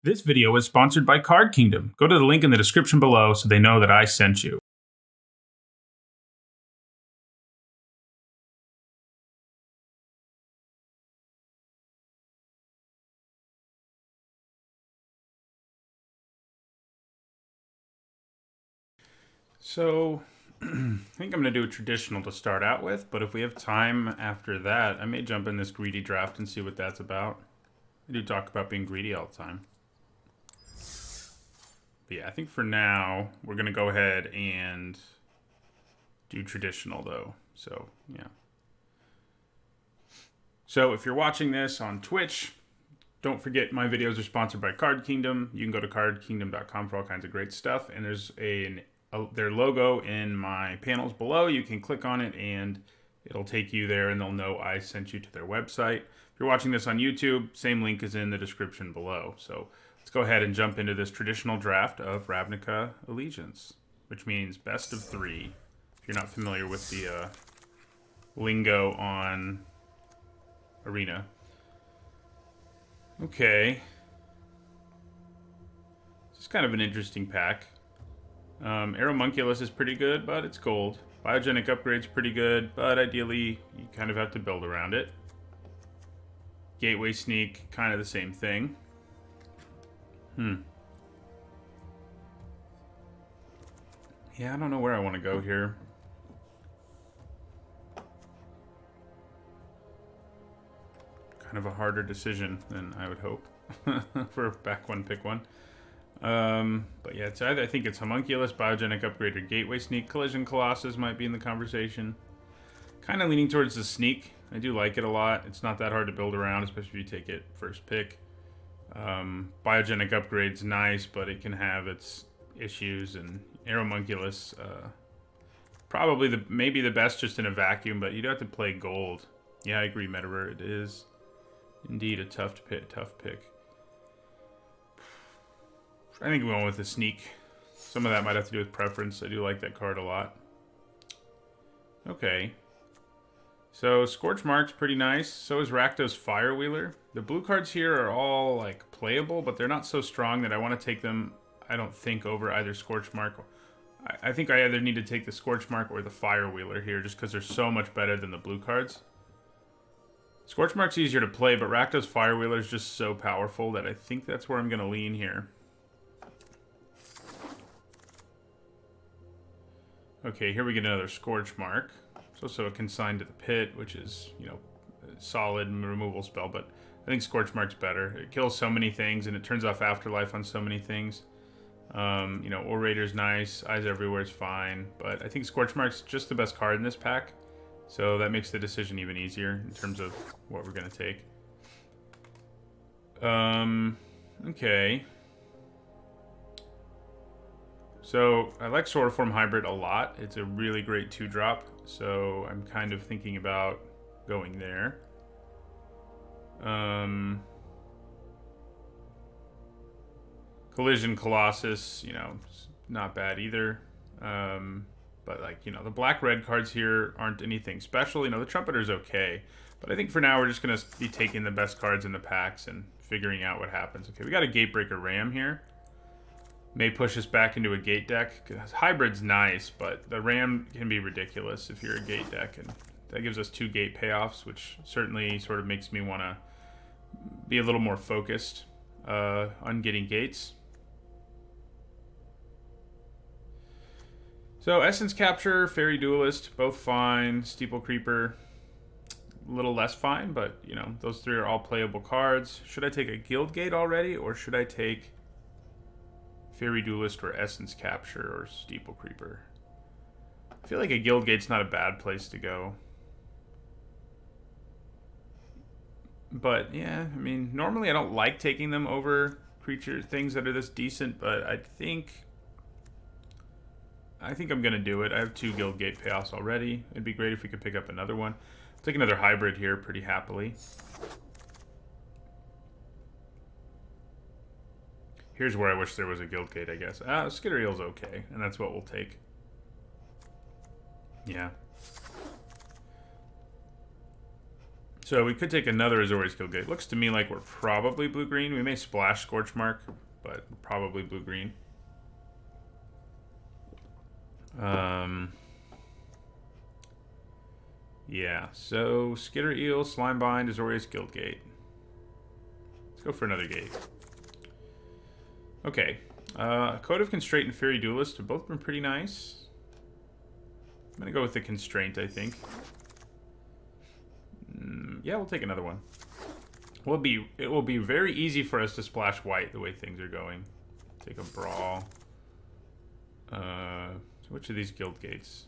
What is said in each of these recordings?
This video is sponsored by Card Kingdom. Go to the link in the description below so they know that I sent you. So, I think I'm going to do a traditional to start out with, but if we have time after that, I may jump in this greedy draft and see what that's about. I do talk about being greedy all the time. But yeah, I think for now, we're going to go ahead and do traditional though. So, yeah. So if you're watching this on Twitch, don't forget my videos are sponsored by Card Kingdom. You can go to cardkingdom.com for all kinds of great stuff. And there's their logo in my panels below. You can click on it and it'll take you there and they'll know I sent you to their website. If you're watching this on YouTube, same link is in the description below. So let's go ahead and jump into this traditional draft of Ravnica Allegiance, which means best of 3. If you're not familiar with the lingo on Arena. Okay. This is kind of an interesting pack. Aeromunculus is pretty good, but it's gold. Biogenic Upgrade's pretty good, but ideally you kind of have to build around it. Gateway Sneak, kind of the same thing. Yeah, I don't know where I want to go here. Kind of a harder decision than I would hope for a back one, pick one. But yeah, it's either, I think it's Homunculus, Biogenic Upgrade, or Gateway Sneak. Collision Colossus might be in the conversation. Kind of leaning towards the Sneak. I do like it a lot. It's not that hard to build around, especially if you take it first pick. Biogenic Upgrade's nice, but it can have its issues, and Aeromunculus, probably maybe the best just in a vacuum, but you'd have to play gold. Yeah, I agree, Metaver. It is indeed a tough pick. I think we went with the Sneak. Some of that might have to do with preference. I do like that card a lot. Okay. So Scorchmark's pretty nice. So is Rakdos Firewheeler. The blue cards here are all like playable, but they're not so strong that I want to take them, I don't think, over either Scorchmark. I think I either need to take the Scorchmark or the Firewheeler here just because they're so much better than the blue cards. Scorchmark's easier to play, but Rakdos Firewheeler is just so powerful that I think that's where I'm going to lean here. Okay, here we get another Scorchmark. It's also a Consign to the Pit, which is, you know, a solid removal spell, but I think Scorchmark's better. It kills so many things, and it turns off Afterlife on so many things. You know, Orator's nice, Eyes Everywhere is fine, but I think Scorchmark's just the best card in this pack, so that makes the decision even easier in terms of what we're going to take. Okay. So I like Swordform Hybrid a lot. It's a really great 2-drop, so I'm kind of thinking about going there. Collision Colossus, you know, not bad either. But like, you know, the black-red cards here aren't anything special. You know, the Trumpeter's okay. But I think for now we're just going to be taking the best cards in the packs and figuring out what happens. Okay, we got a Gatebreaker Ram here. May push us back into a gate deck. Hybrid's nice, but the Ram can be ridiculous if you're a gate deck. And that gives us 2 gate payoffs, which certainly sort of makes me want to be a little more focused on getting gates. So Essence Capture, Fairy Duelist, both fine. Steeple Creeper, a little less fine, but you know, those 3 are all playable cards. Should I take a Guild Gate already, or should I take Fairy Duelist or Essence Capture or Steeple Creeper? I feel like a Guild Gate's not a bad place to go. But yeah, I mean, normally I don't like taking them over things that are this decent, but I think I'm going to do it. I have 2 Guild Gate payoffs already. It'd be great if we could pick up another one. I'll take another hybrid here pretty happily. Here's where I wish there was a Guild Gate, I guess. Skittereel's okay, and that's what we'll take. Yeah. So we could take another Azorius Guildgate. Looks to me like we're probably blue-green. We may splash Scorchmark, but probably blue-green. Yeah, so Skitter Eel, Slimebind, Azorius Guildgate. Let's go for another gate. Okay. Code of Constraint and Fury Duelist have both been pretty nice. I'm going to go with the Constraint, I think. Yeah, we'll take another one. It will be very easy for us to splash white the way things are going. Take a Brawl. So which of these guild gates?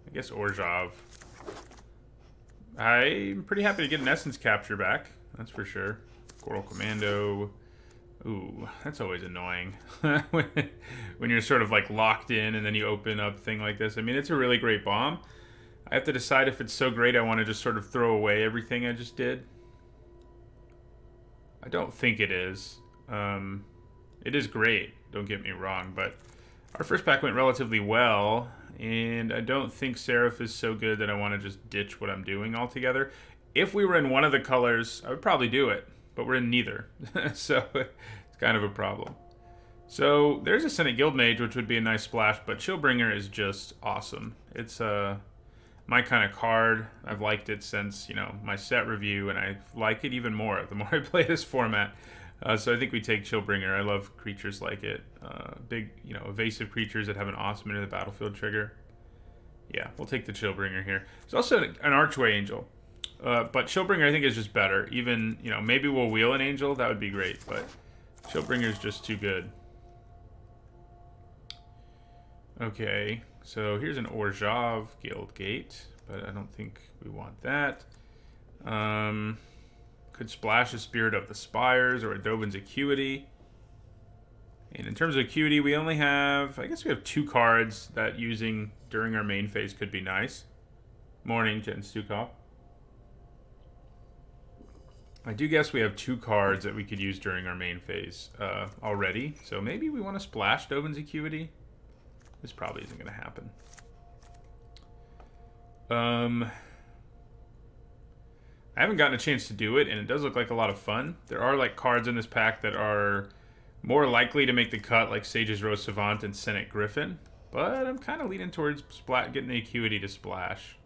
I guess Orzhov. I'm pretty happy to get an Essence Capture back. That's for sure. Coral Commando. Ooh, that's always annoying. when you're sort of like locked in and then you open up a thing like this. I mean, it's a really great bomb. I have to decide if it's so great I want to just sort of throw away everything I just did. I don't think it is. It is great, don't get me wrong, but our first pack went relatively well, and I don't think Seraph is so good that I want to just ditch what I'm doing altogether. If we were in one of the colors, I would probably do it, but we're in neither, so it's kind of a problem. So there's a Senate Guildmage, which would be a nice splash, but Chillbringer is just awesome. It's my kind of card. I've liked it since, you know, my set review, and I like it even more the more I play this format. So I think we take Chillbringer. I love creatures like it. Big, you know, evasive creatures that have an awesome into the battlefield trigger. Yeah, we'll take the Chillbringer here. There's also an Archway Angel. But Chillbringer I think is just better. Even, you know, maybe we'll wheel an Angel. That would be great, but Chillbringer is just too good. Okay, so here's an Orzhov Guildgate, but I don't think we want that. Could splash a Spirit of the Spires or a Dovin's Acuity. And in terms of Acuity, we only have, I guess we have 2 cards that using during our main phase could be nice. Morning, Jen Stukov. I do guess we have 2 cards that we could use during our main phase already. So maybe we want to splash Dovin's Acuity. This probably isn't going to happen. I haven't gotten a chance to do it, and it does look like a lot of fun. There are like cards in this pack that are more likely to make the cut, like Sage's Rose Savant and Senate Griffin. But I'm kind of leaning towards getting the Acuity to splash.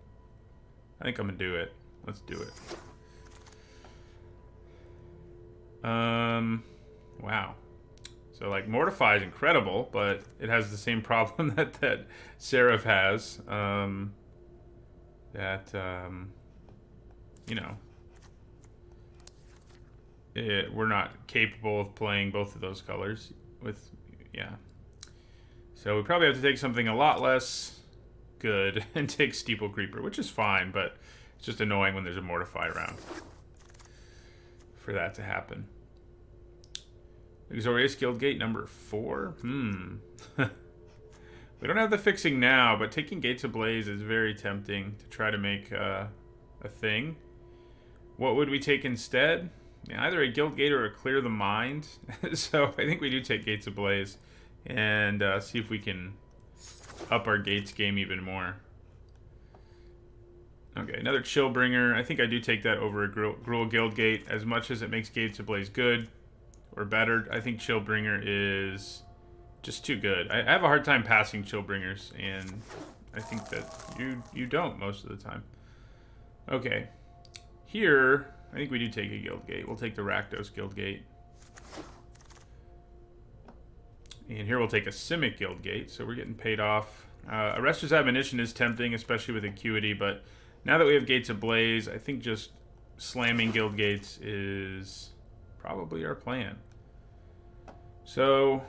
I think I'm going to do it. Let's do it. Wow. So, like, Mortify is incredible, but it has the same problem that Seraph has. You know, we're not capable of playing both of those colors with, yeah. So we probably have to take something a lot less good and take Steeple Creeper, which is fine, but it's just annoying when there's a Mortify around for that to happen. Azorius Guildgate number 4. We don't have the fixing now, but taking Gates Ablaze is very tempting to try to make a thing. What would we take instead? Yeah, either a Guildgate or a Clear the Mind. So I think we do take Gates Ablaze and see if we can up our Gates game even more. Okay, another Chillbringer. I think I do take that over a Gruul Guildgate. As much as it makes Gates Ablaze good or better, I think Chillbringer is just too good. I have a hard time passing Chillbringers, and I think that you don't most of the time. Okay. Here, I think we do take a Guildgate. We'll take the Rakdos Guildgate. And here we'll take a Simic Guildgate, so we're getting paid off. Arrestor's Admonition is tempting, especially with Acuity, but now that we have Gates Ablaze, I think just slamming Guildgates is probably our plan. So,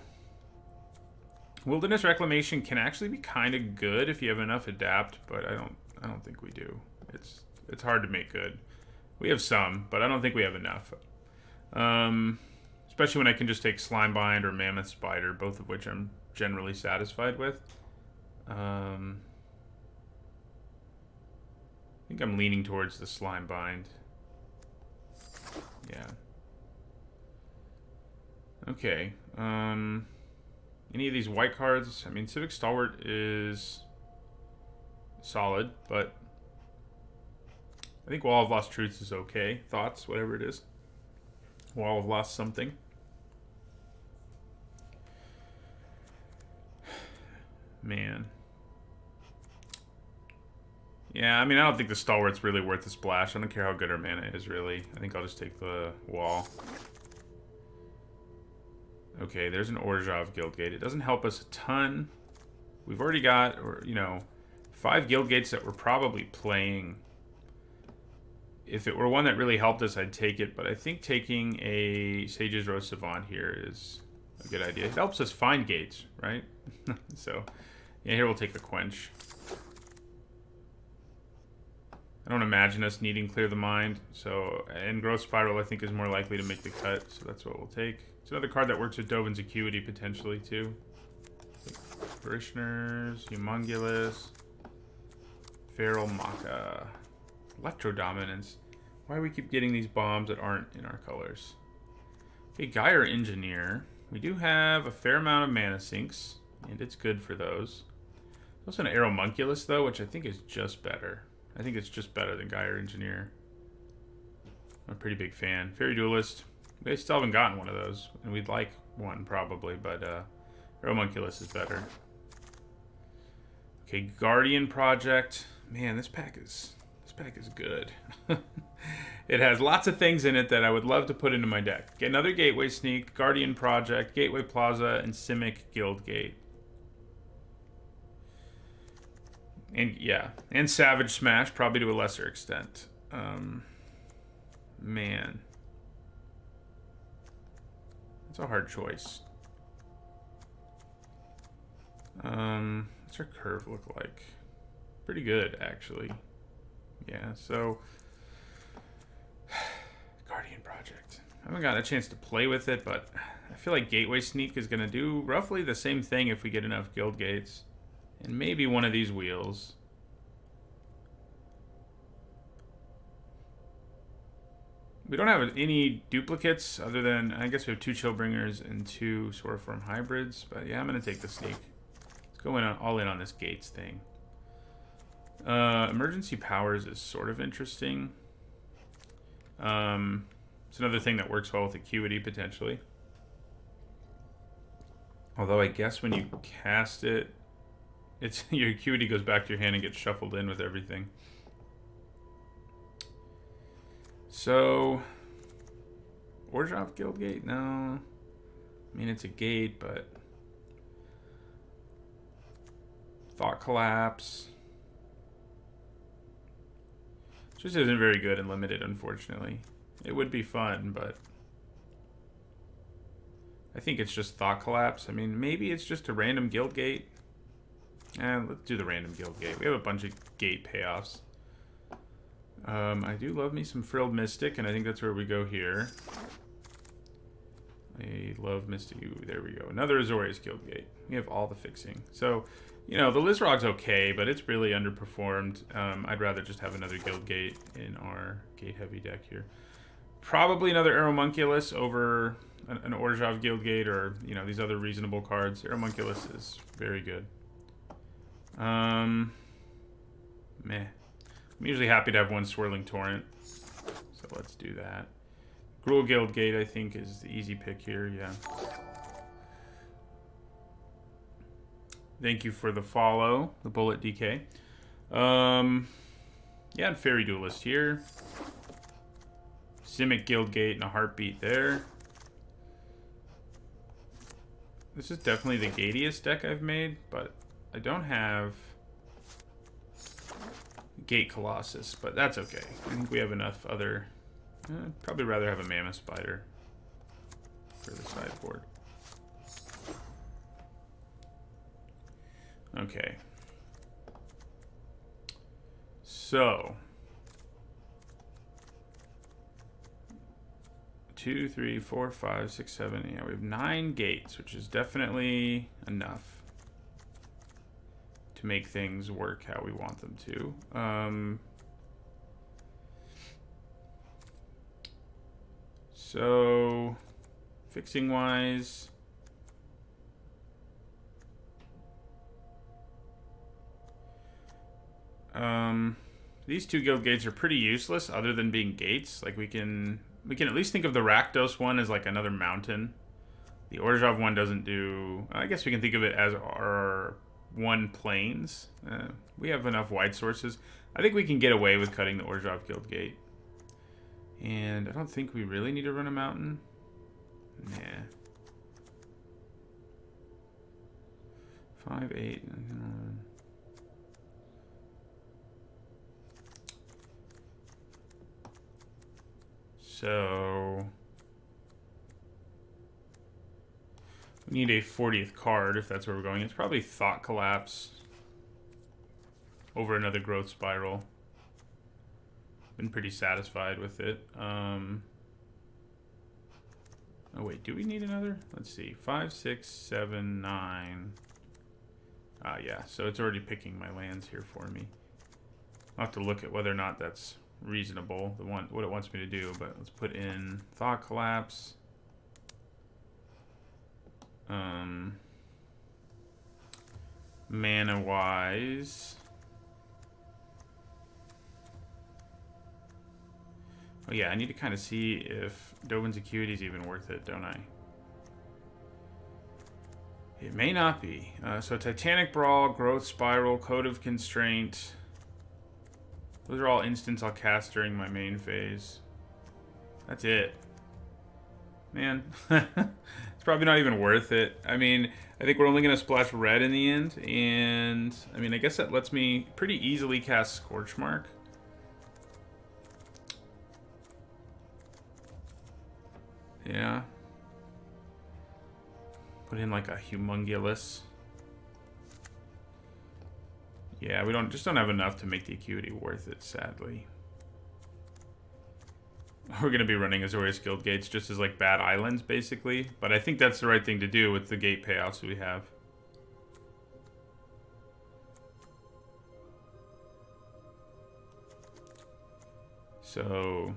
Wilderness Reclamation can actually be kind of good if you have enough Adapt, but I don't think we do. It's hard to make good. We have some, but I don't think we have enough. Especially when I can just take Slimebind or Mammoth Spider, both of which I'm generally satisfied with. I think I'm leaning towards the Slimebind. Yeah. Okay. Any of these white cards? I mean, Civic Stalwart is solid, but I think Wall of Lost Truths is okay. Thoughts, whatever it is. Wall of Lost something. Man. Yeah, I mean, I don't think the Stalwart's really worth the splash. I don't care how good our mana is, really. I think I'll just take the Wall. Okay, there's an Orzhov Guildgate. It doesn't help us a ton. We've already got, you know, 5 Guildgates that we're probably playing. If it were one that really helped us, I'd take it. But I think taking a Sage's Rose Savant here is a good idea. It helps us find gates, right? So, yeah, here we'll take a Quench. I don't imagine us needing Clear the Mind. So, and Growth Spiral, I think, is more likely to make the cut. So that's what we'll take. It's another card that works with Dovin's Acuity, potentially, too. Parishioners, Humongulous, Feral Maca, Electrodominance. Why do we keep getting these bombs that aren't in our colors? Okay, Gyre Engineer. We do have a fair amount of mana sinks, and it's good for those. There's also an Aeromunculus, though, which I think is just better. I think it's just better than Gyre Engineer. I'm a pretty big fan. Fairy Duelist. We still haven't gotten one of those, and we'd like one probably, but Aeromunculus is better. Okay, Guardian Project. Man, this pack is good. It has lots of things in it that I would love to put into my deck. Okay, another Gateway Sneak, Guardian Project, Gateway Plaza, and Simic Guildgate. And yeah, and Savage Smash, probably to a lesser extent. Man. It's a hard choice. What's our curve look like? Pretty good, actually. Yeah, so Guardian Project. I haven't gotten a chance to play with it, but I feel like Gateway Sneak is going to do roughly the same thing if we get enough guild gates. And maybe one of these wheels. We don't have any duplicates other than, I guess we have 2 Chillbringers and 2 Swordform hybrids. But yeah, I'm going to take the Sneak. Let's go in all in on this Gates thing. Emergency Powers is sort of interesting. It's another thing that works well with Acuity, potentially. Although I guess when you cast it, your Acuity goes back to your hand and gets shuffled in with everything. So, Orzhov Guildgate? No. I mean, it's a gate, but... Thought Collapse. Just isn't very good and limited, unfortunately. It would be fun, but... I think it's just Thought Collapse. I mean, maybe it's just a random guild gate. Let's do the random guild gate. We have a bunch of gate payoffs. I do love me some Frilled Mystic, and I think that's where we go here. I love Mystic. Ooh, there we go. Another Azorius guild gate. We have all the fixing. So, you know, the Lizrog's okay, but it's really underperformed. I'd rather just have another guild gate in our gate-heavy deck here. Probably another Aeromunculus over an Orzhov Guildgate or, you know, these other reasonable cards. Aeromunculus is very good. Meh. I'm usually happy to have one Swirling Torrent, so let's do that. Gruul Guildgate, I think, is the easy pick here, yeah. Thank you for the follow, the Bullet DK. Yeah, and Fairy Duelist here. Simic Guildgate and a Heartbeat there. This is definitely the gatiest deck I've made, but I don't have Gate Colossus, but that's okay. I think we have enough other... I'd probably rather have a Mammoth Spider for the sideboard. Okay. So... 2, 3, 4, 5, 6, 7. Yeah, we have 9 gates, which is definitely enough to make things work how we want them to. So, fixing wise, These 2 guild gates are pretty useless other than being gates. Like we can at least think of the Rakdos one as like another mountain. The Orzhov one doesn't do... I guess we can think of it as our 1 plains. We have enough white sources. I think we can get away with cutting the Orzhov guild gate. And I don't think we really need to run a mountain. Nah. 5, 8... So we need a 40th card if that's where we're going. It's probably Thought Collapse over another Growth Spiral. Been pretty satisfied with it. Oh wait, do we need another? Let's see. 5, 6, 7, 9. Yeah, so it's already picking my lands here for me. I'll have to look at whether or not that's reasonable, what it wants me to do, but let's put in Thought Collapse. Mana wise, oh yeah, I need to kind of see if Dovin's Acuity is even worth it, don't I? It may not be. So Titanic Brawl, Growth Spiral, Code of Constraint. Those are all instants I'll cast during my main phase. That's it. Man. It's probably not even worth it. I mean, I think we're only going to splash red in the end. And, I mean, I guess that lets me pretty easily cast Scorchmark. Yeah. Put in like a Humongulous. Yeah, we just don't have enough to make the Acuity worth it, sadly. We're going to be running Azorius Guild Gates just as like bad islands, basically. But I think that's the right thing to do with the gate payouts we have. So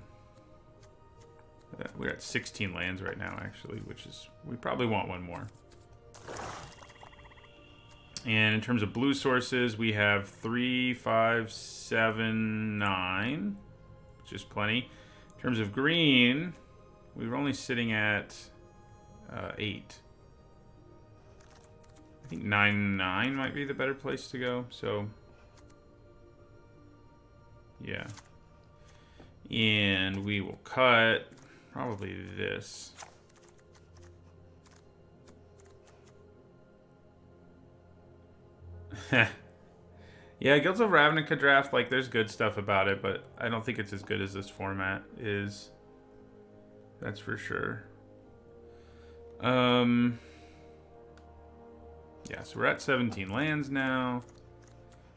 we're at 16 lands right now, actually, which is... we probably want one more. And in terms of blue sources, we have 3, 5, 7, 9, which is plenty. In terms of green, we were only sitting at 8. I think 9, 9 might be the better place to go. So, yeah. And we will cut probably this. Yeah, Guilds of Ravnica draft, like, there's good stuff about it, but I don't think it's as good as this format is. That's for sure. Yeah, so we're at 17 lands now.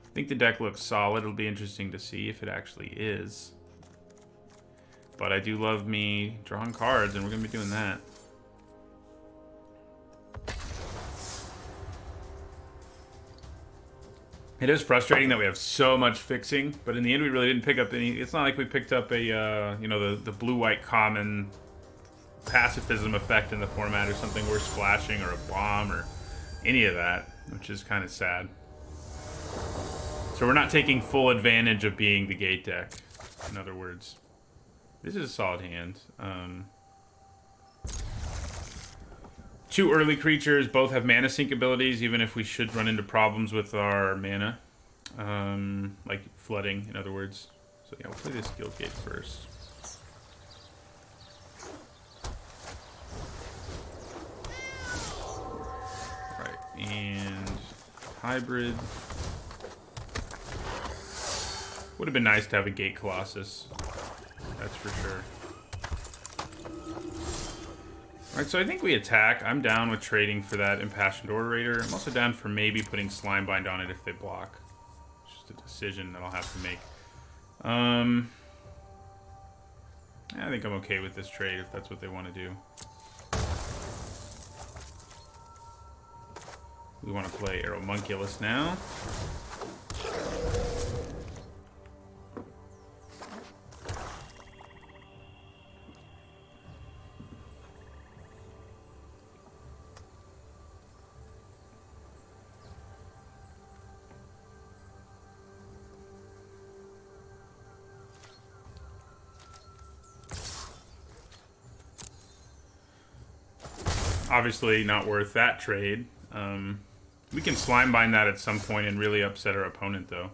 I think the deck looks solid. It'll be interesting to see if it actually is. But I do love me drawing cards, and we're going to be doing that. It is frustrating that we have so much fixing, but in the end we really didn't pick up any... It's not like we picked up a, you know, the blue-white common pacifism effect in the format or something worth splashing or a bomb or any of that, which is kind of sad. So we're not taking full advantage of being the gate deck, in other words. This is a solid hand. 2 early creatures, both have mana sink abilities, even if we should run into problems with our mana. Like flooding, in other words. So yeah, we'll play this Guild Gate first. Right, and hybrid. Would have been nice to have a Gate Colossus. That's for sure. Alright, so I think we attack. I'm down with trading for that Impassioned Orator. I'm also down for maybe putting Slimebind on it if they block. It's just a decision that I'll have to make. I think I'm okay with this trade if that's what they want to do. We want to play Aeromunculus now. Obviously not worth that trade. We can slime bind that at some point and really upset our opponent, though.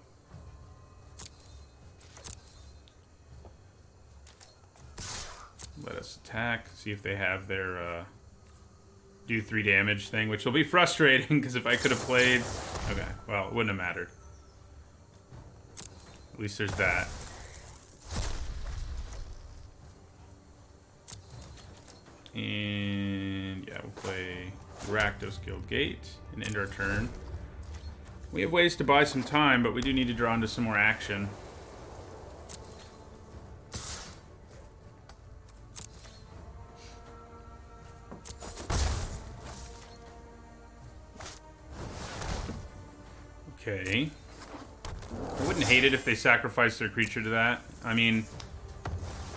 Let us attack, see if they have their do 3 damage thing, which will be frustrating, because if I could have played... Okay, well, it wouldn't have mattered. At least there's that. And yeah, we'll play Rakdos Guildgate and end our turn. We have ways to buy some time, but we do need to draw into some more action. Okay. I wouldn't hate it if they sacrificed their creature to that. I mean,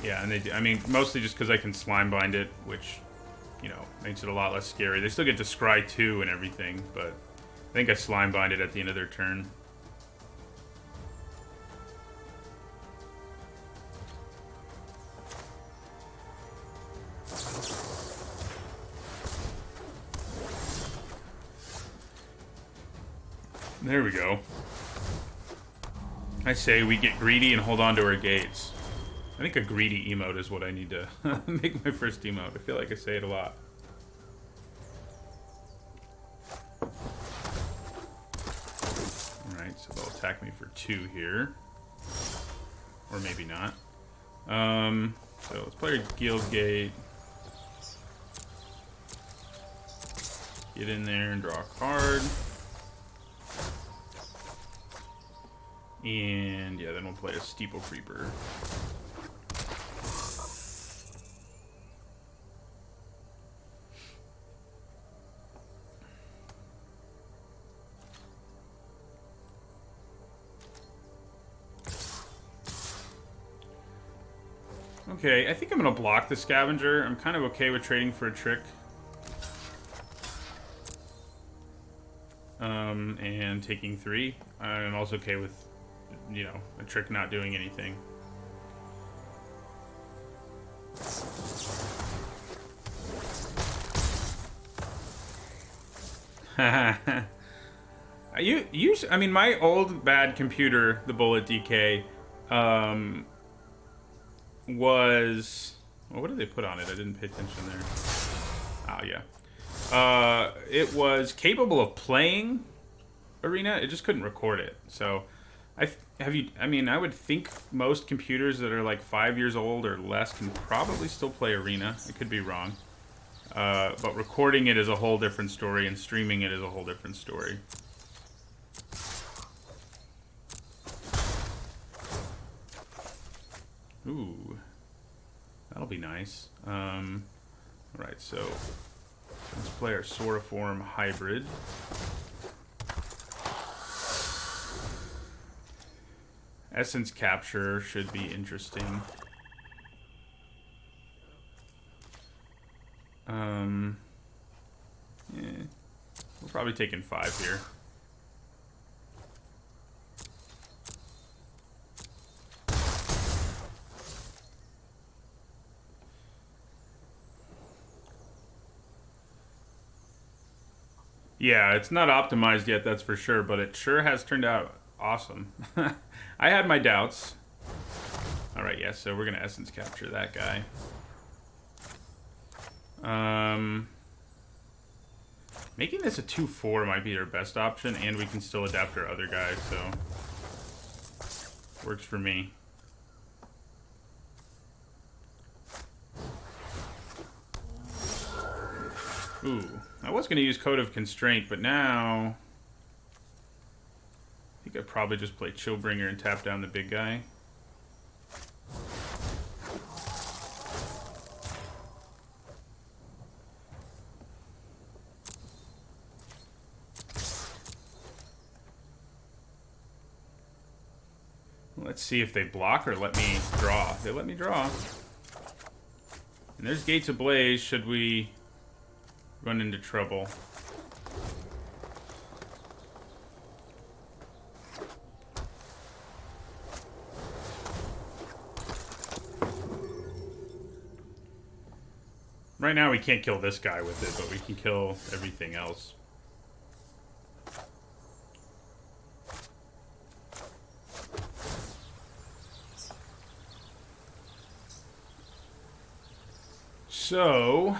yeah, and they do. I mean, mostly just because I can slime bind it, which, you know, makes it a lot less scary. They still get to scry 2 and everything, but I think I slime bind it at the end of their turn. There we go. I say we get greedy and hold on to our gates. I think a greedy emote is what I need to make my first emote. I feel like I say it a lot. Alright, so they'll attack me for 2 here. Or maybe not. So let's play Guildgate. Get in there and draw a card. And yeah, then we'll play a Steeple Creeper. Okay, I think I'm going to block the Scavenger. I'm kind of okay with trading for a trick. And taking 3. I'm also okay with, you know, a trick not doing anything. I mean, my old bad computer, the Bullet DK, was... Well, what did they put on it? I didn't pay attention there. Oh, yeah. It was capable of playing Arena. It just couldn't record it. So, I mean, I would think most computers that are like 5 years old or less can probably still play Arena. I could be wrong. But recording it is a whole different story, and streaming it is a whole different story. Ooh. That'll be nice. Alright, so let's play our Soriform Hybrid. Essence Capture should be interesting. Yeah. We're probably taking 5 here. Yeah, it's not optimized yet, that's for sure, but it sure has turned out awesome. I had my doubts. Alright, yeah, so we're going to Essence Capture that guy. Making this a 2/4 might be our best option, and we can still adapt our other guys, so... Works for me. Ooh, I was going to use Code of Constraint, but now... I think I'd probably just play Chillbringer and tap down the big guy. Let's see if they block or let me draw. They let me draw. And there's Gates Ablaze, should we run into trouble. Right now we can't kill this guy with it, but we can kill everything else. So,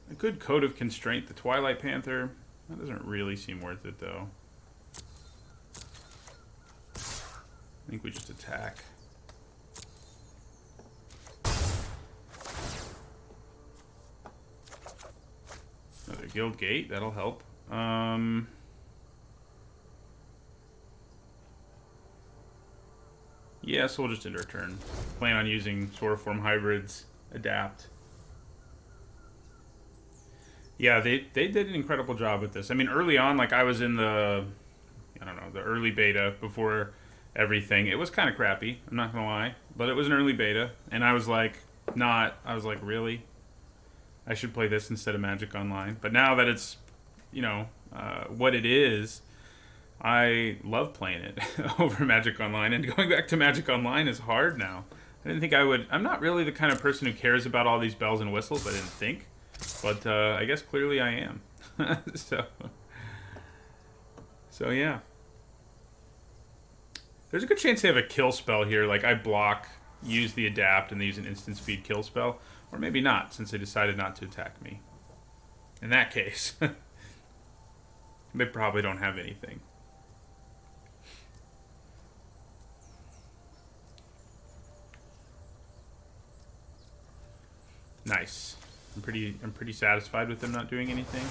a good Code of Constraint, the Twilight Panther. That doesn't really seem worth it, though. I think we just attack. Another Guild Gate, that'll help. Yeah, so we'll just end our turn. Plan on using Swordform Hybrids, Adapt. Yeah, they did an incredible job with this. I mean, early on, like, I was in the, I don't know, the early beta before everything. It was kind of crappy, I'm not going to lie. But it was an early beta, and I was like, really? I should play this instead of Magic Online. But now that it's, you know, what it is, I love playing it over Magic Online. And going back to Magic Online is hard now. I didn't think I would. I'm not really the kind of person who cares about all these bells and whistles, I didn't think. But I guess clearly I am. So yeah. There's a good chance they have a kill spell here. Like, I block, use the Adapt, and they use an instant speed kill spell. Or maybe not, since they decided not to attack me. In that case, they probably don't have anything. Nice. I'm pretty satisfied with them not doing anything.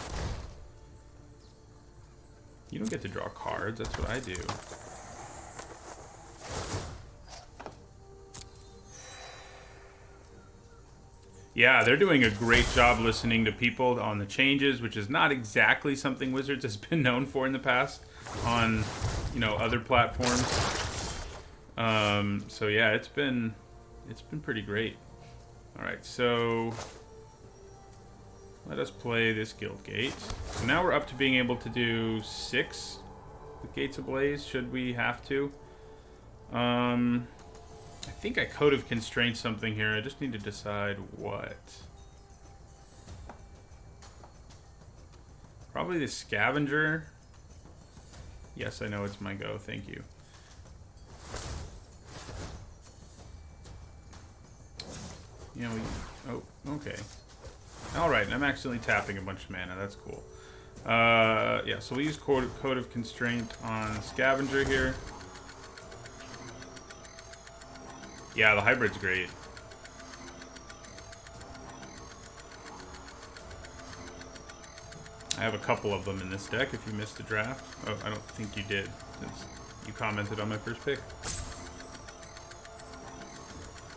You don't get to draw cards, that's what I do. Yeah, they're doing a great job listening to people on the changes, which is not exactly something Wizards has been known for in the past on, you know, other platforms. So yeah, it's been pretty great. All right, so let us play this Guild Gate. So now we're up to being able to do 6 with Gates Ablaze, should we have to. I think I Code of Constraint something here. I just need to decide what. Probably the Scavenger. Yes, I know it's my go. Thank you. You know, oh, okay. Alright, I'm accidentally tapping a bunch of mana. That's cool. Yeah, so we use Code of Constraint on Scavenger here. Yeah, the hybrid's great. I have a couple of them in this deck if you missed the draft. Oh, I don't think you did, since you commented on my first pick.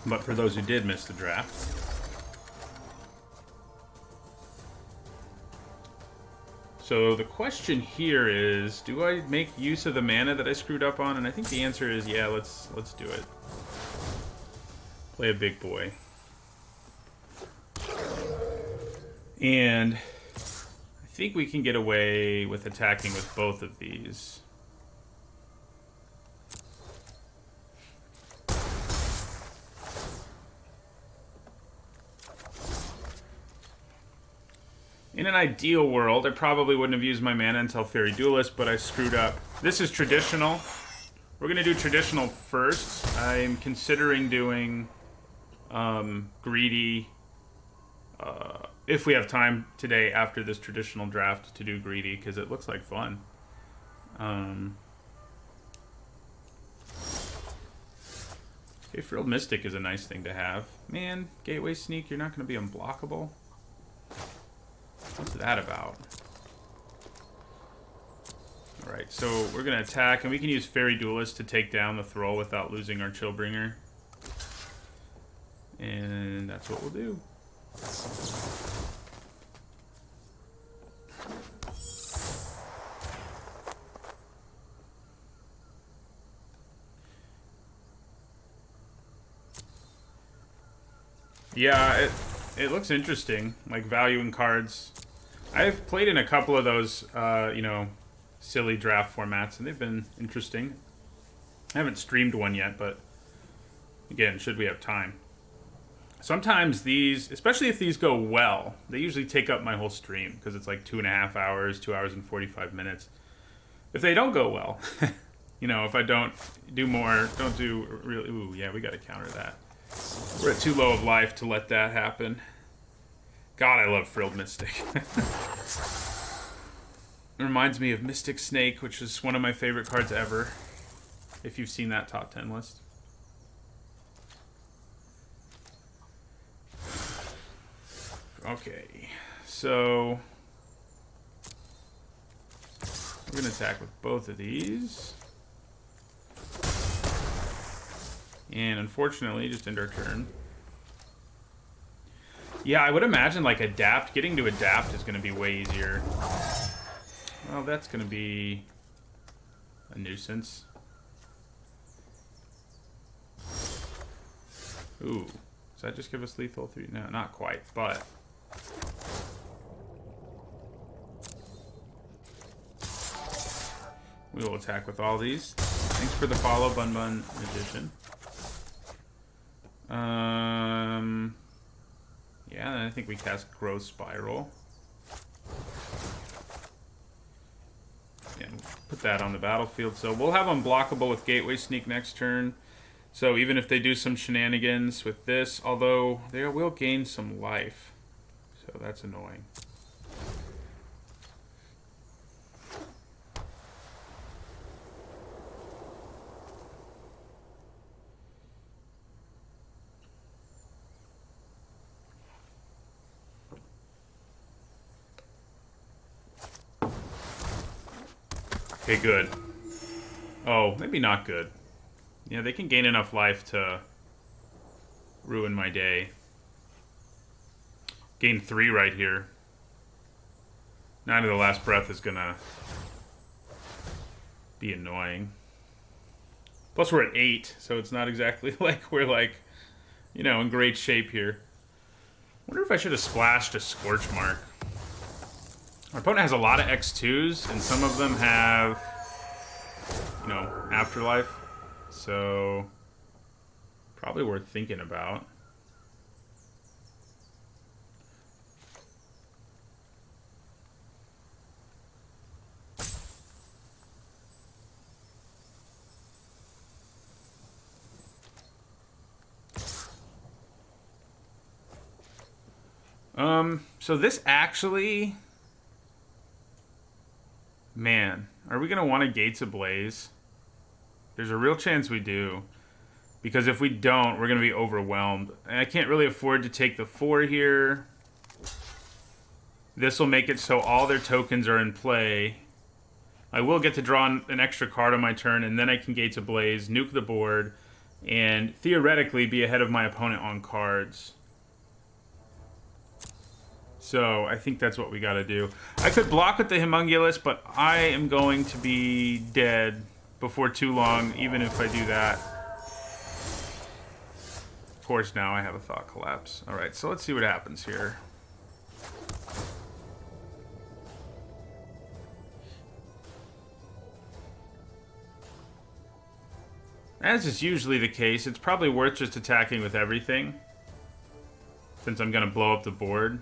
But for those who did miss the draft, so the question here is, do I make use of the mana that I screwed up on? And I think the answer is yeah, let's do it. Play a big boy. And I think we can get away with attacking with both of these. In an ideal world, I probably wouldn't have used my mana until Fairy Duelist, but I screwed up. This is traditional. We're going to do traditional first. I'm considering doing greedy, if we have time today after this traditional draft to do greedy, because it looks like fun. Okay, Frilled Mystic is a nice thing to have. Man, Gateway Sneak, you're not going to be unblockable? What's that about? Alright, so we're going to attack, and we can use Fairy Duelist to take down the Thrall without losing our Chillbringer. And that's what we'll do. Yeah, it looks interesting, like valuing cards. I've played in a couple of those, you know, silly draft formats, and they've been interesting. I haven't streamed one yet, but again, should we have time? Sometimes these, especially if these go well, they usually take up my whole stream because it's like 2.5 hours, 2 hours and 45 minutes. If they don't go well, you know, if I don't do more, don't do really, ooh, yeah, we got to counter that. We're at too low of life to let that happen. God, I love Frilled Mystic. It reminds me of Mystic Snake, which is one of my favorite cards ever. If you've seen that top 10 list. Okay, so we're going to attack with both of these. And unfortunately, just end our turn. Yeah, I would imagine like adapt. Getting to adapt is going to be way easier. Well, that's going to be a nuisance. Ooh, does that just give us lethal 3? No, not quite, but... we will attack with all these. Thanks for the follow, Bun Bun Magician. Yeah, and I think we cast Growth Spiral. Yeah, put that on the battlefield. So we'll have unblockable with Gateway Sneak next turn. So even if they do some shenanigans with this, although they will gain some life. So that's annoying. Okay, good. Oh, maybe not good. Yeah, they can gain enough life to ruin my day. Gain 3 right here. 9 of the Last Breath is gonna be annoying. Plus we're at 8, so it's not exactly like we're like, you know, in great shape here. Wonder if I should have splashed a Scorch Mark. My opponent has a lot of X2s, and some of them have, you know, Afterlife. So, probably worth thinking about. So this actually... man, are we going to want a Gates Ablaze? There's a real chance we do. Because if we don't, we're going to be overwhelmed. And I can't really afford to take the 4 here. This will make it so all their tokens are in play. I will get to draw an extra card on my turn, and then I can Gates Ablaze, nuke the board, and theoretically be ahead of my opponent on cards. So I think that's what we got to do. I could block with the Homunculus, but I am going to be dead before too long, even if I do that. Of course, now I have a Thought Collapse. All right, so let's see what happens here. As is usually the case, it's probably worth just attacking with everything, since I'm going to blow up the board.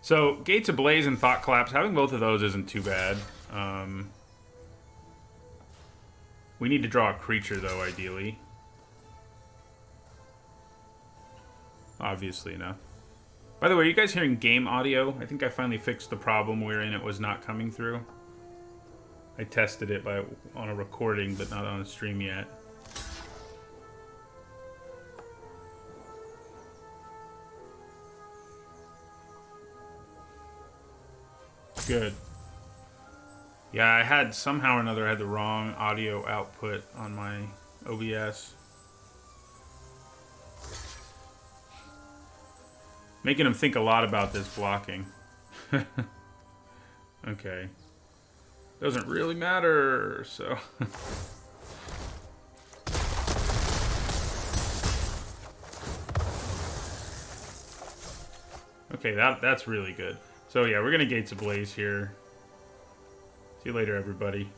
So, Gates Ablaze and Thought Collapse, having both of those isn't too bad. We need to draw a creature, though, ideally. Obviously enough. By the way, are you guys hearing game audio? I think I finally fixed the problem wherein it was not coming through. I tested it on a recording, but not on a stream yet. Good. Yeah, I had somehow or another had the wrong audio output on my OBS. Making him think a lot about this blocking. Okay. Doesn't really matter, so... Okay, that's really good. So yeah, we're gonna Gates Ablaze here. See you later, everybody.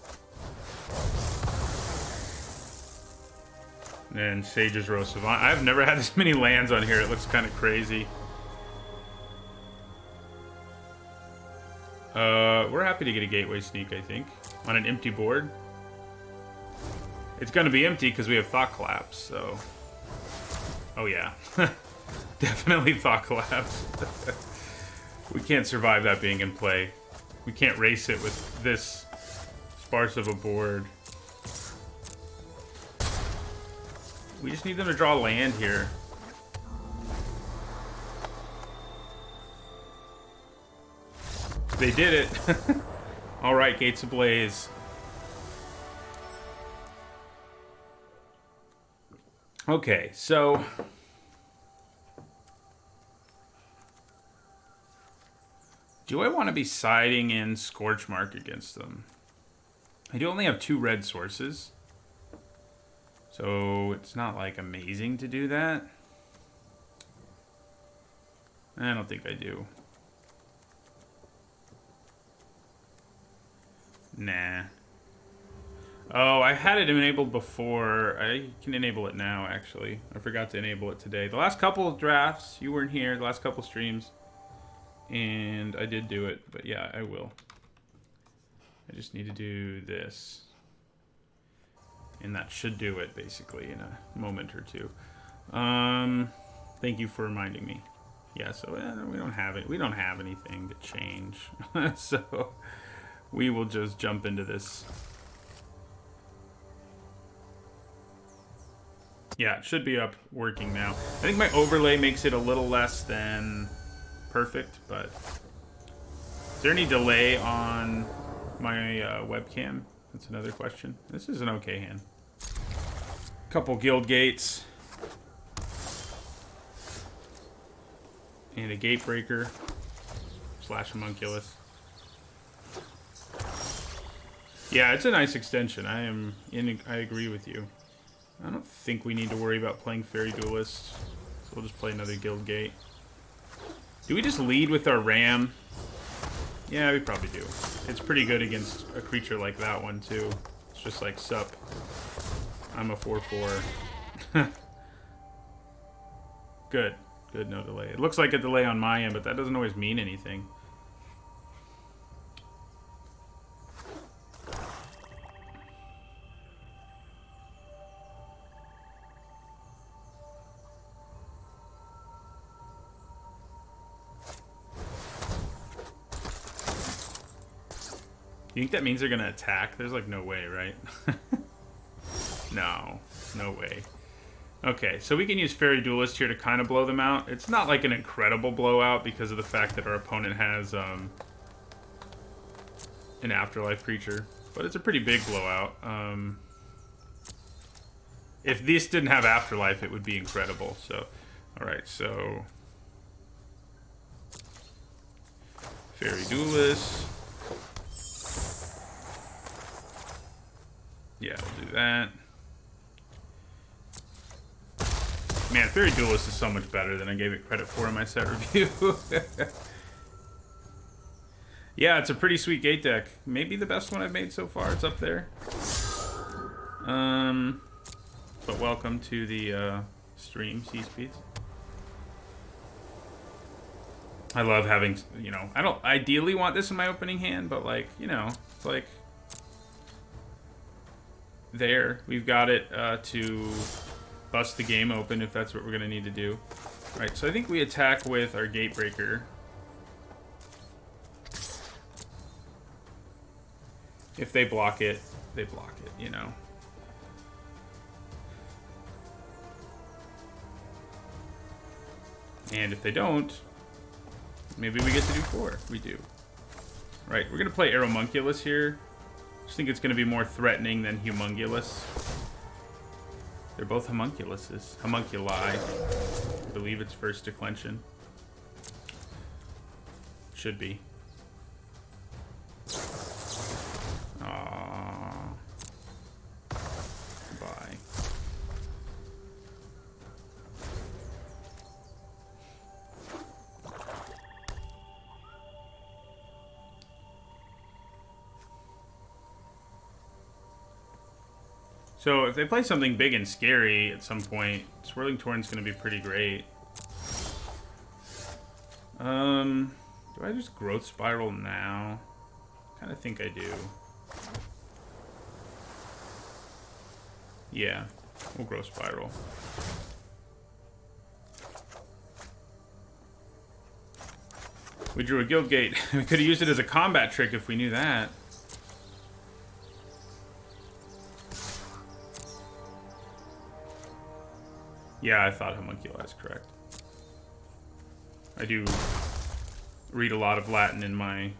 And then Sage's Row Savant. I've never had this many lands on here. It looks kind of crazy. We're happy to get a Gateway Sneak, I think. On an empty board. It's gonna be empty because we have Thought Collapse, so... Oh yeah. Definitely Thought Collapse. We can't survive that being in play. We can't race it with this sparse of a board. We just need them to draw land here. They did it. Alright, Gates Ablaze. Okay, so... Do I want to be siding in Scorchmark against them? I do only have 2 red sources. So it's not like amazing to do that. I don't think I do. Nah. Oh, I had it enabled before. I can enable it now, actually. I forgot to enable it today. The last couple of drafts, you weren't here. The last couple streams. And I did do it, but yeah, I will. I just need to do this. And that should do it, basically, in a moment or two. Thank you for reminding me. Yeah, so we don't have it. We don't have anything to change. So we will just jump into this. Yeah, it should be up working now. I think my overlay makes it a little less than perfect, but is there any delay on my webcam? That's another question. This is an okay hand. Couple guild gates. And a Gatebreaker / Homunculus. Yeah, it's a nice extension. I agree with you. I don't think we need to worry about playing Fairy Duelist. So we'll just play another guild gate. Do we just lead with our Ram? Yeah, we probably do. It's pretty good against a creature like that one, too. It's just like, sup. I'm a 4/4. Good. Good, no delay. It looks like a delay on my end, but that doesn't always mean anything. You think that means they're gonna attack? There's like no way, right? No way. Okay, so we can use Fairy Duelist here to kind of blow them out. It's not like an incredible blowout because of the fact that our opponent has an Afterlife creature, but it's a pretty big blowout. If this didn't have Afterlife, it would be incredible. So, all right, so Fairy Duelist. Yeah, we'll do that. Man, Fairy Duelist is so much better than I gave it credit for in my set review. Yeah, it's a pretty sweet gate deck. Maybe the best one I've made so far. It's up there. But welcome to the stream, C-Speeds. I love having, you know, I don't ideally want this in my opening hand, but like, you know, it's like there. We've got it to bust the game open if that's what we're going to need to do. All right, so I think we attack with our Gatebreaker. If they block it, they block it, you know. And if they don't, maybe we get to do 4. We do. Right, we're going to play Aeromunculus here. I just think it's going to be more threatening than Humungulus. They're both homunculuses. Homunculi. I believe it's first declension. Should be. Bye. So if they play something big and scary at some point, Swirling Torrent's going to be pretty great. Do I just Growth Spiral now? Kind of think I do. Yeah, we'll Growth Spiral. We drew a Guild Gate. We could have used it as a combat trick if we knew that. Yeah, I thought Homunculi, correct. I do read a lot of Latin in my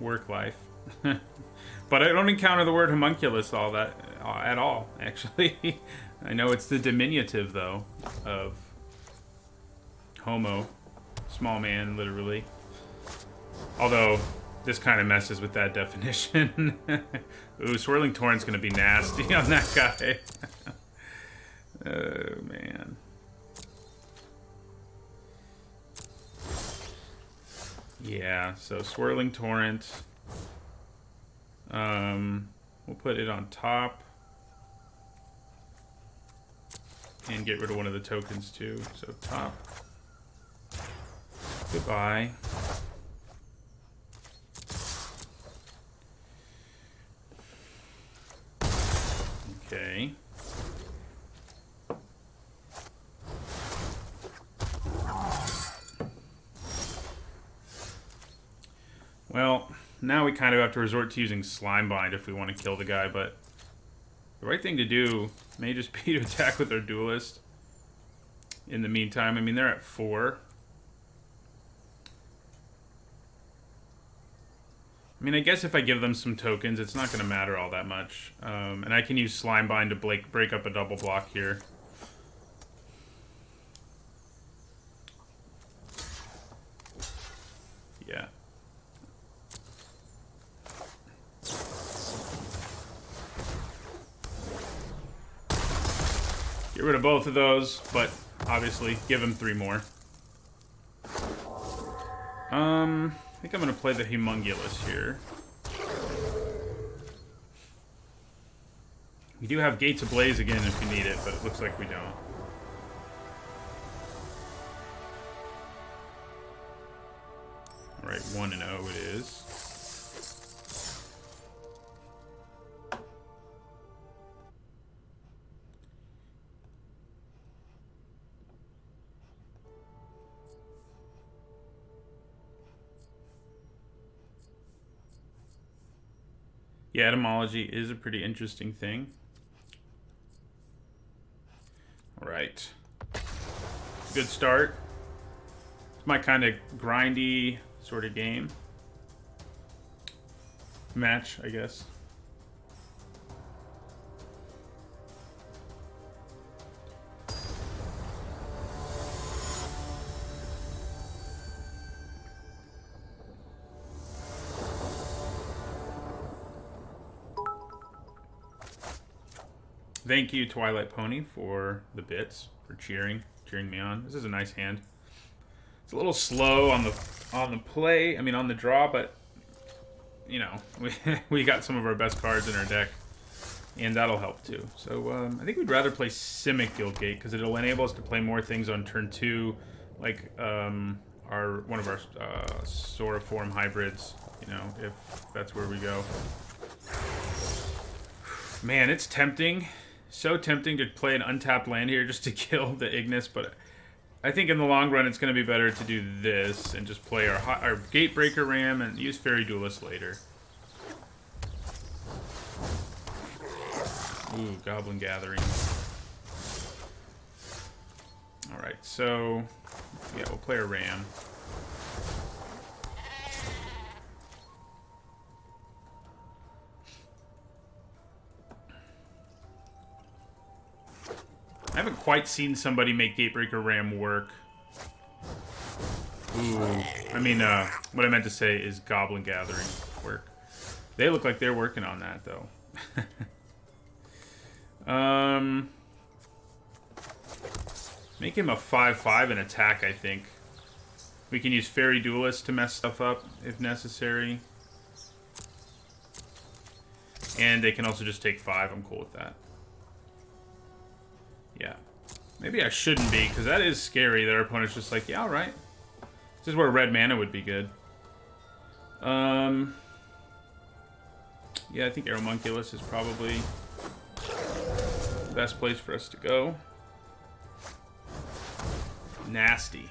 work life. But I don't encounter the word homunculus at all, actually. I know it's the diminutive, though, of homo, small man, literally. Although, this kind of messes with that definition. Ooh, Swirling Torrent's going to be nasty on that guy. Oh, man. Yeah, so Swirling Torrent. We'll put it on top. And get rid of one of the tokens, too. So, top. Goodbye. Okay. Well, now we kind of have to resort to using Slimebind if we want to kill the guy, but the right thing to do may just be to attack with our Duelist in the meantime. I mean, they're at 4. I mean, I guess if I give them some tokens, it's not going to matter all that much. And I can use Slimebind to break up a double block here. Yeah. Get rid of both of those, but obviously give him 3 more. I think I'm going to play the Homunculus here. We do have Gates Ablaze again if you need it, but it looks like we don't. Alright, 1-0 it is. Yeah, etymology is a pretty interesting thing. All right. Good start. It's my kind of grindy sort of game. Match, I guess. Thank you, Twilight Pony, for the bits, for cheering me on. This is a nice hand. It's a little slow on the play. I mean, on the draw, but you know, we got some of our best cards in our deck, and that'll help too. So I think we'd rather play Simic Guildgate because it'll enable us to play more things on turn 2, like one of our Soroform hybrids. You know, if that's where we go. Man, it's tempting. So tempting to play an untapped land here just to kill the Ignis, but I think in the long run it's going to be better to do this and just play our Gatebreaker Ram and use Fairy Duelist later. Ooh, Goblin Gathering. Alright, so yeah, we'll play a Ram. I haven't quite seen somebody make Gatebreaker Ram work. Ooh. I mean, what I meant to say is Goblin Gathering work. They look like they're working on that, though. Make him a 5/5 and attack, I think. We can use Fairy Duelist to mess stuff up, if necessary. And they can also just take 5. I'm cool with that. Yeah. Maybe I shouldn't be, because that is scary that our opponent's just like, yeah, alright. This is where red mana would be good. Yeah, I think Aeromunculus is probably the best place for us to go. Nasty.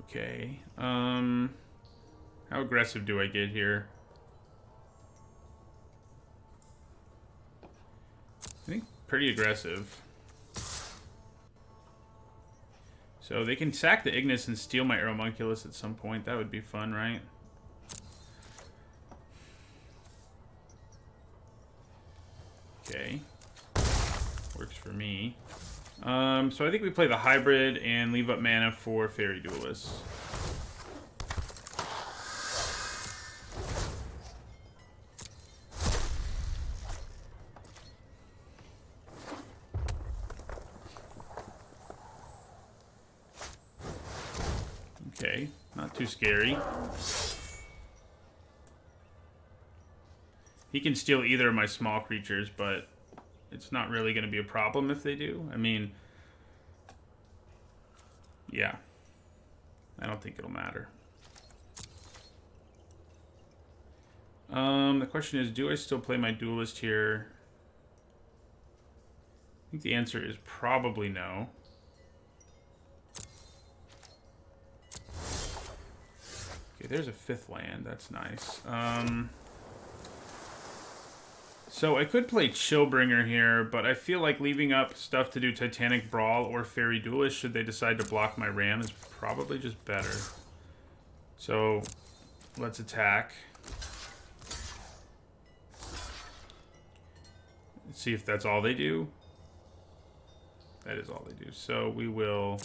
Okay. How aggressive do I get here? I think pretty aggressive. So they can sack the Ignis and steal my Aeromunculus at some point. That would be fun, right? Okay. Works for me. So I think we play the hybrid and leave up mana for Fairy Duelist. Okay, not too scary. He can steal either of my small creatures, but it's not really going to be a problem if they do. I mean, yeah. I don't think it'll matter. The question is, do I still play my Duelist here? I think the answer is probably no. Okay, there's a 5th land. That's nice. So I could play Chillbringer here, but I feel like leaving up stuff to do Titanic Brawl or Fairy Duelist should they decide to block my Ram is probably just better. So let's attack. Let's see if that's all they do. That is all they do. So we will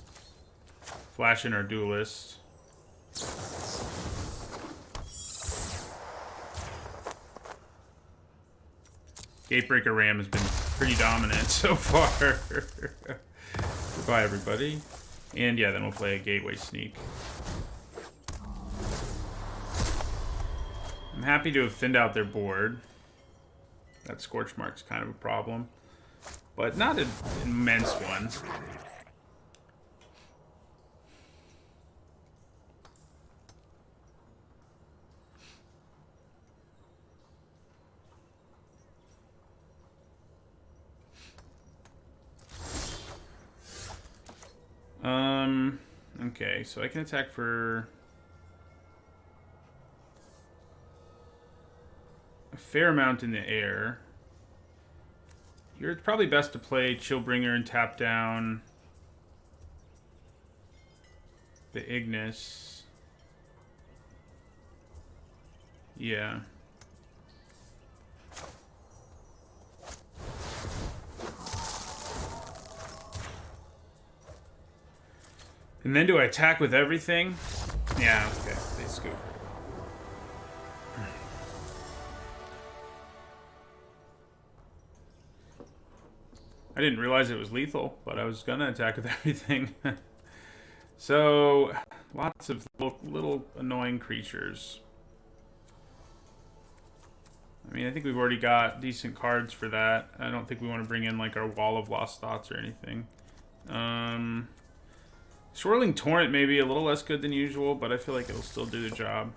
flash in our Duelist. Gatebreaker Ram has been pretty dominant so far. Goodbye, everybody. And yeah, then we'll play a Gateway Sneak. I'm happy to have thinned out their board. That Scorch Mark's kind of a problem, but not an immense one. Okay, so I can attack for a fair amount in the air. You're probably best to play Chillbringer and tap down the Ignis. Yeah. And then do I attack with everything? Yeah, okay. They scoop. I didn't realize it was lethal, but I was gonna attack with everything. So, lots of little annoying creatures. I mean, I think we've already got decent cards for that. I don't think we want to bring in like our Wall of Lost Thoughts or anything. Swirling Torrent may be a little less good than usual, but I feel like it'll still do the job.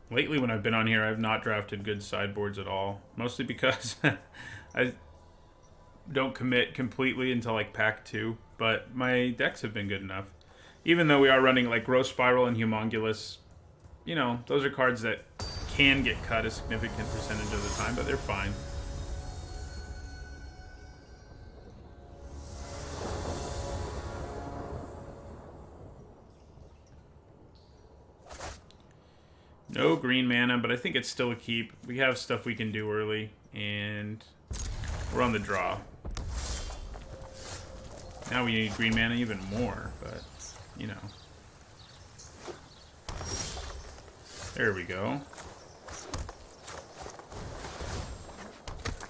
Lately, when I've been on here, I've not drafted good sideboards at all. Mostly because I don't commit completely until like pack 2. but my decks have been good enough. Even though we are running like Growth Spiral and Humongulous, you know, those are cards that can get cut a significant percentage of the time, but they're fine. No green mana, but I think it's still a keep. We have stuff we can do early, and we're on the draw. Now we need green mana even more, but, you know. There we go.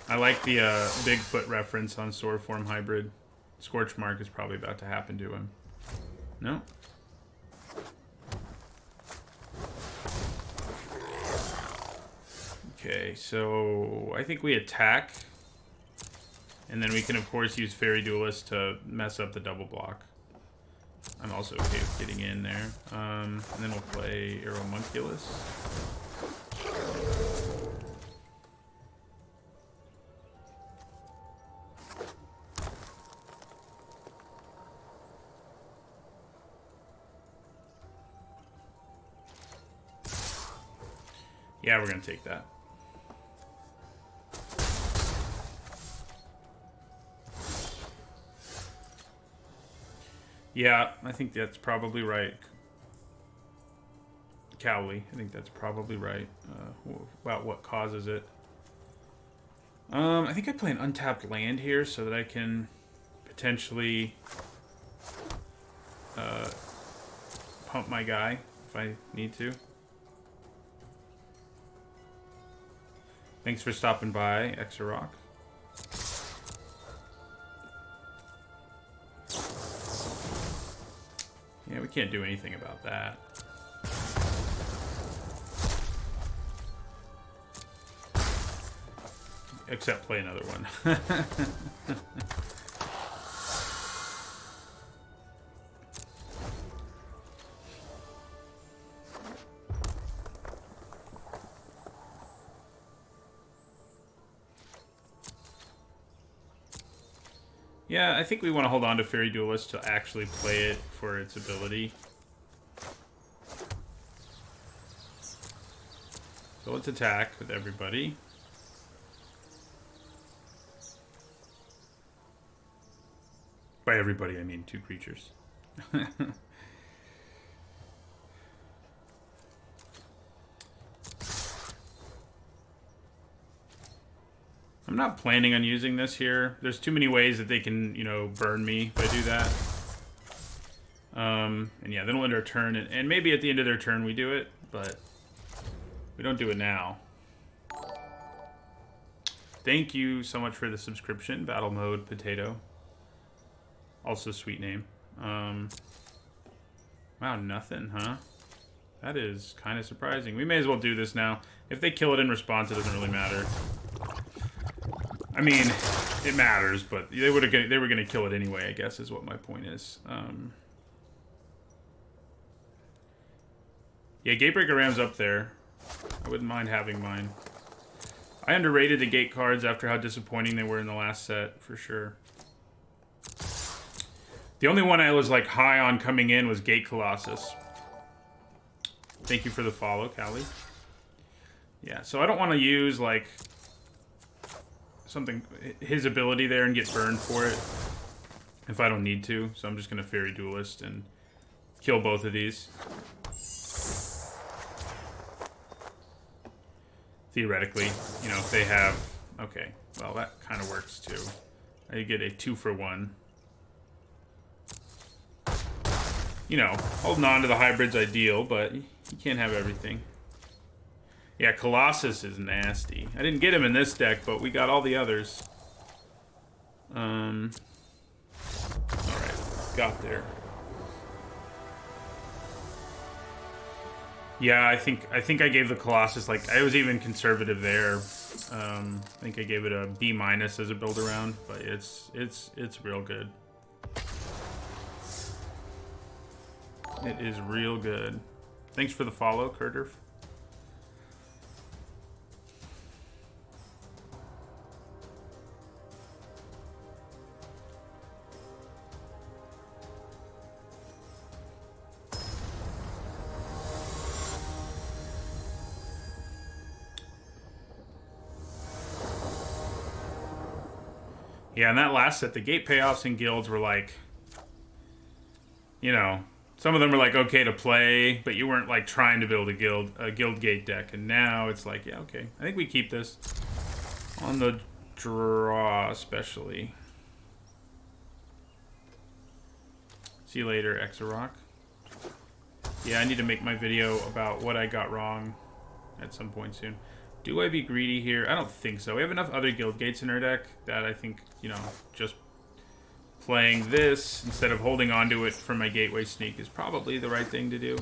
I like the Bigfoot reference on Sword Form Hybrid. Scorch Mark is probably about to happen to him. No? Okay, so I think we attack. And then we can, of course, use Fairy Duelist to mess up the double block. I'm also okay with getting in there. And then we'll play Aeromunculus. Yeah, we're going to take that. Yeah, I think that's probably right. Cowley, I think that's probably right. About what causes it. I think I play an untapped land here so that I can potentially pump my guy if I need to. Thanks for stopping by, Exarock. Yeah, we can't do anything about that. Except play another one. Yeah, I think we want to hold on to Fairy Duelist to actually play it for its ability. So let's attack with everybody. By everybody, I mean 2 creatures. I'm not planning on using this here. There's too many ways that they can, you know, burn me if I do that. And yeah, then we'll end our turn. And maybe at the end of their turn we do it, but we don't do it now. Thank you so much for the subscription, Battle Mode Potato. Also sweet name. Wow, nothing, huh? That is kind of surprising. We may as well do this now. If they kill it in response, it doesn't really matter. I mean, it matters, but they were gonna kill it anyway, I guess, is what my point is. Yeah, Gatebreaker Ram's up there. I wouldn't mind having mine. I underrated the gate cards after how disappointing they were in the last set, for sure. The only one I was like high on coming in was Gate Colossus. Thank you for the follow, Callie. Yeah, so I don't want to use like something, his ability there, and get burned for it if I don't need to. So I'm just going to Fairy Duelist and kill both of these. Theoretically, you know, if they have... Okay, well, that kind of works too. I get a 2-for-1. You know, holding on to the hybrid's ideal, but you can't have everything. Yeah, Colossus is nasty. I didn't get him in this deck, but we got all the others. Alright, got there. Yeah, I think I gave the Colossus, like, I was even conservative there. I think I gave it a B- as a build around, but it's real good. It is real good. Thanks for the follow, Kurderf. Yeah, in that last set, the gate payoffs and guilds were like, you know, some of them were like okay to play, but you weren't like trying to build a guild gate deck. And now it's like, yeah, okay, I think we keep this on the draw, especially. See you later, Exarock. Yeah, I need to make my video about what I got wrong at some point soon. Do I be greedy here? I don't think so. We have enough other guild gates in our deck that I think, you know, just playing this instead of holding on to it for my gateway sneak is probably the right thing to do.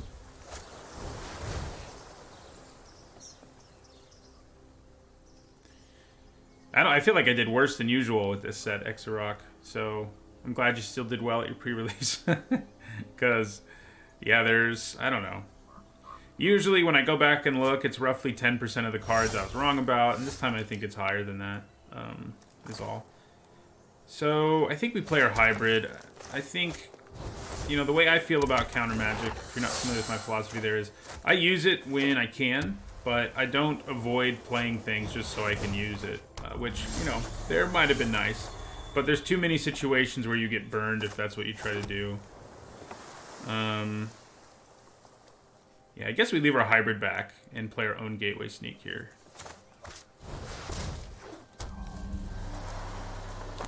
I feel like I did worse than usual with this set, Exarock. So I'm glad you still did well at your pre-release. Because, yeah, I don't know. Usually when I go back and look, it's roughly 10% of the cards I was wrong about, and this time I think it's higher than that, is all. So I think we play our hybrid. I think, you know, the way I feel about counter magic, if you're not familiar with my philosophy there, is I use it when I can, but I don't avoid playing things just so I can use it, which, you know, there might have been nice. But there's too many situations where you get burned if that's what you try to do. Yeah, I guess we leave our hybrid back and play our own gateway sneak here.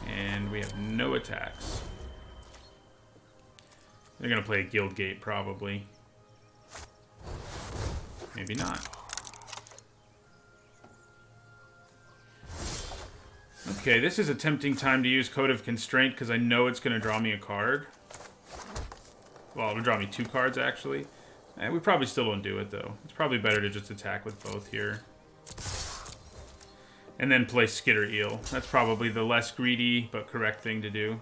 And we have no attacks. They're going to play a guild gate, probably. Maybe not. Okay, this is a tempting time to use Code of Constraint because I know it's going to draw me a card. Well, it'll draw me 2 cards, actually. We probably still don't do it, though. It's probably better to just attack with both here. And then play Skitter Eel. That's probably the less greedy, but correct thing to do.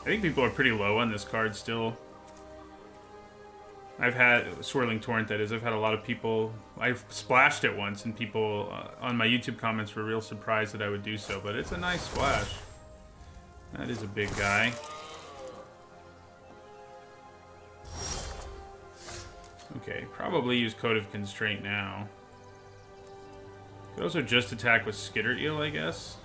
I think people are pretty low on this card still. I've had Swirling Torrent, that is. I've had a lot of people. I've splashed it once, and people on my YouTube comments were real surprised that I would do so. But it's a nice splash. That is a big guy. Okay, probably use Code of Constraint now. Could also just attack with Skitter Eel, I guess.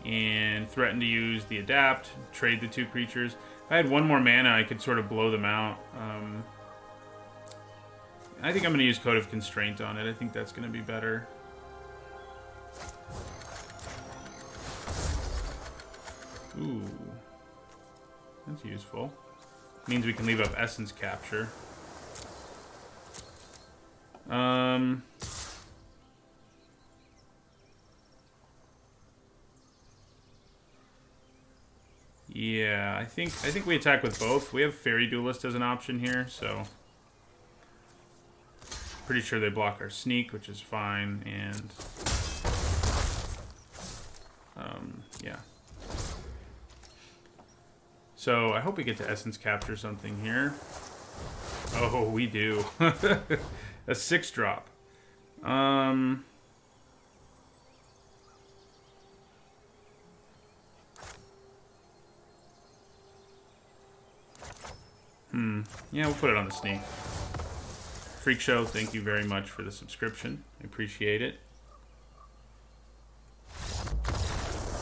And threaten to use the Adapt, trade the 2 creatures. If I had 1 more mana, I could sort of blow them out. I think I'm going to use Code of Constraint on it. I think that's going to be better. Ooh. That's useful. Means we can leave up Essence Capture. Yeah, I think we attack with both. We have Fairy Duelist as an option here, so pretty sure they block our sneak, which is fine, and yeah. So I hope we get to Essence Capture something here. Oh, we do. A 6-drop. Yeah, we'll put it on the sneak. Freak Show, thank you very much for the subscription. I appreciate it.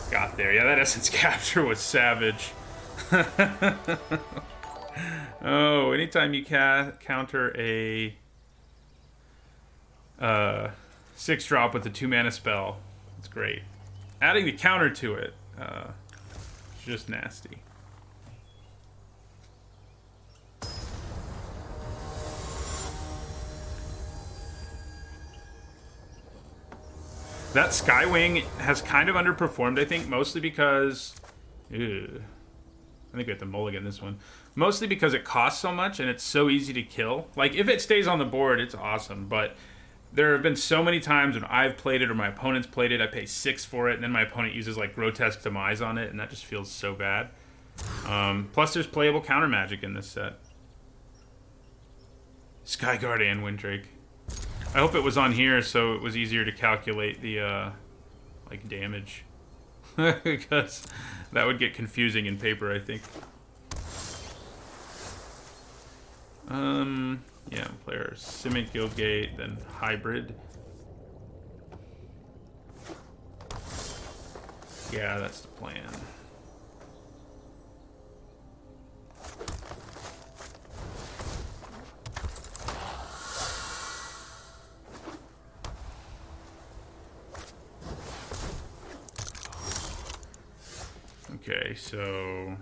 Got there. Yeah, that Essence Capture was savage. Oh, anytime you counter a 6-drop with a 2-mana spell, it's great. Adding the counter to it, it's just nasty. That Skywing has kind of underperformed, I think, mostly because... Ew, I think we have to mulligan this one. Mostly because it costs so much and it's so easy to kill. Like, if it stays on the board, it's awesome, but there have been so many times when I've played it or my opponent's played it, I pay 6 for it, and then my opponent uses, like, Grotesque Demise on it, and that just feels so bad. Plus, there's playable counter magic in this set. Skyguard and Windrake. I hope it was on here so it was easier to calculate the, like, damage. Because that would get confusing in paper, I think. Yeah, player Simic Guildgate, then Hybrid. Yeah, that's the plan. Okay, so...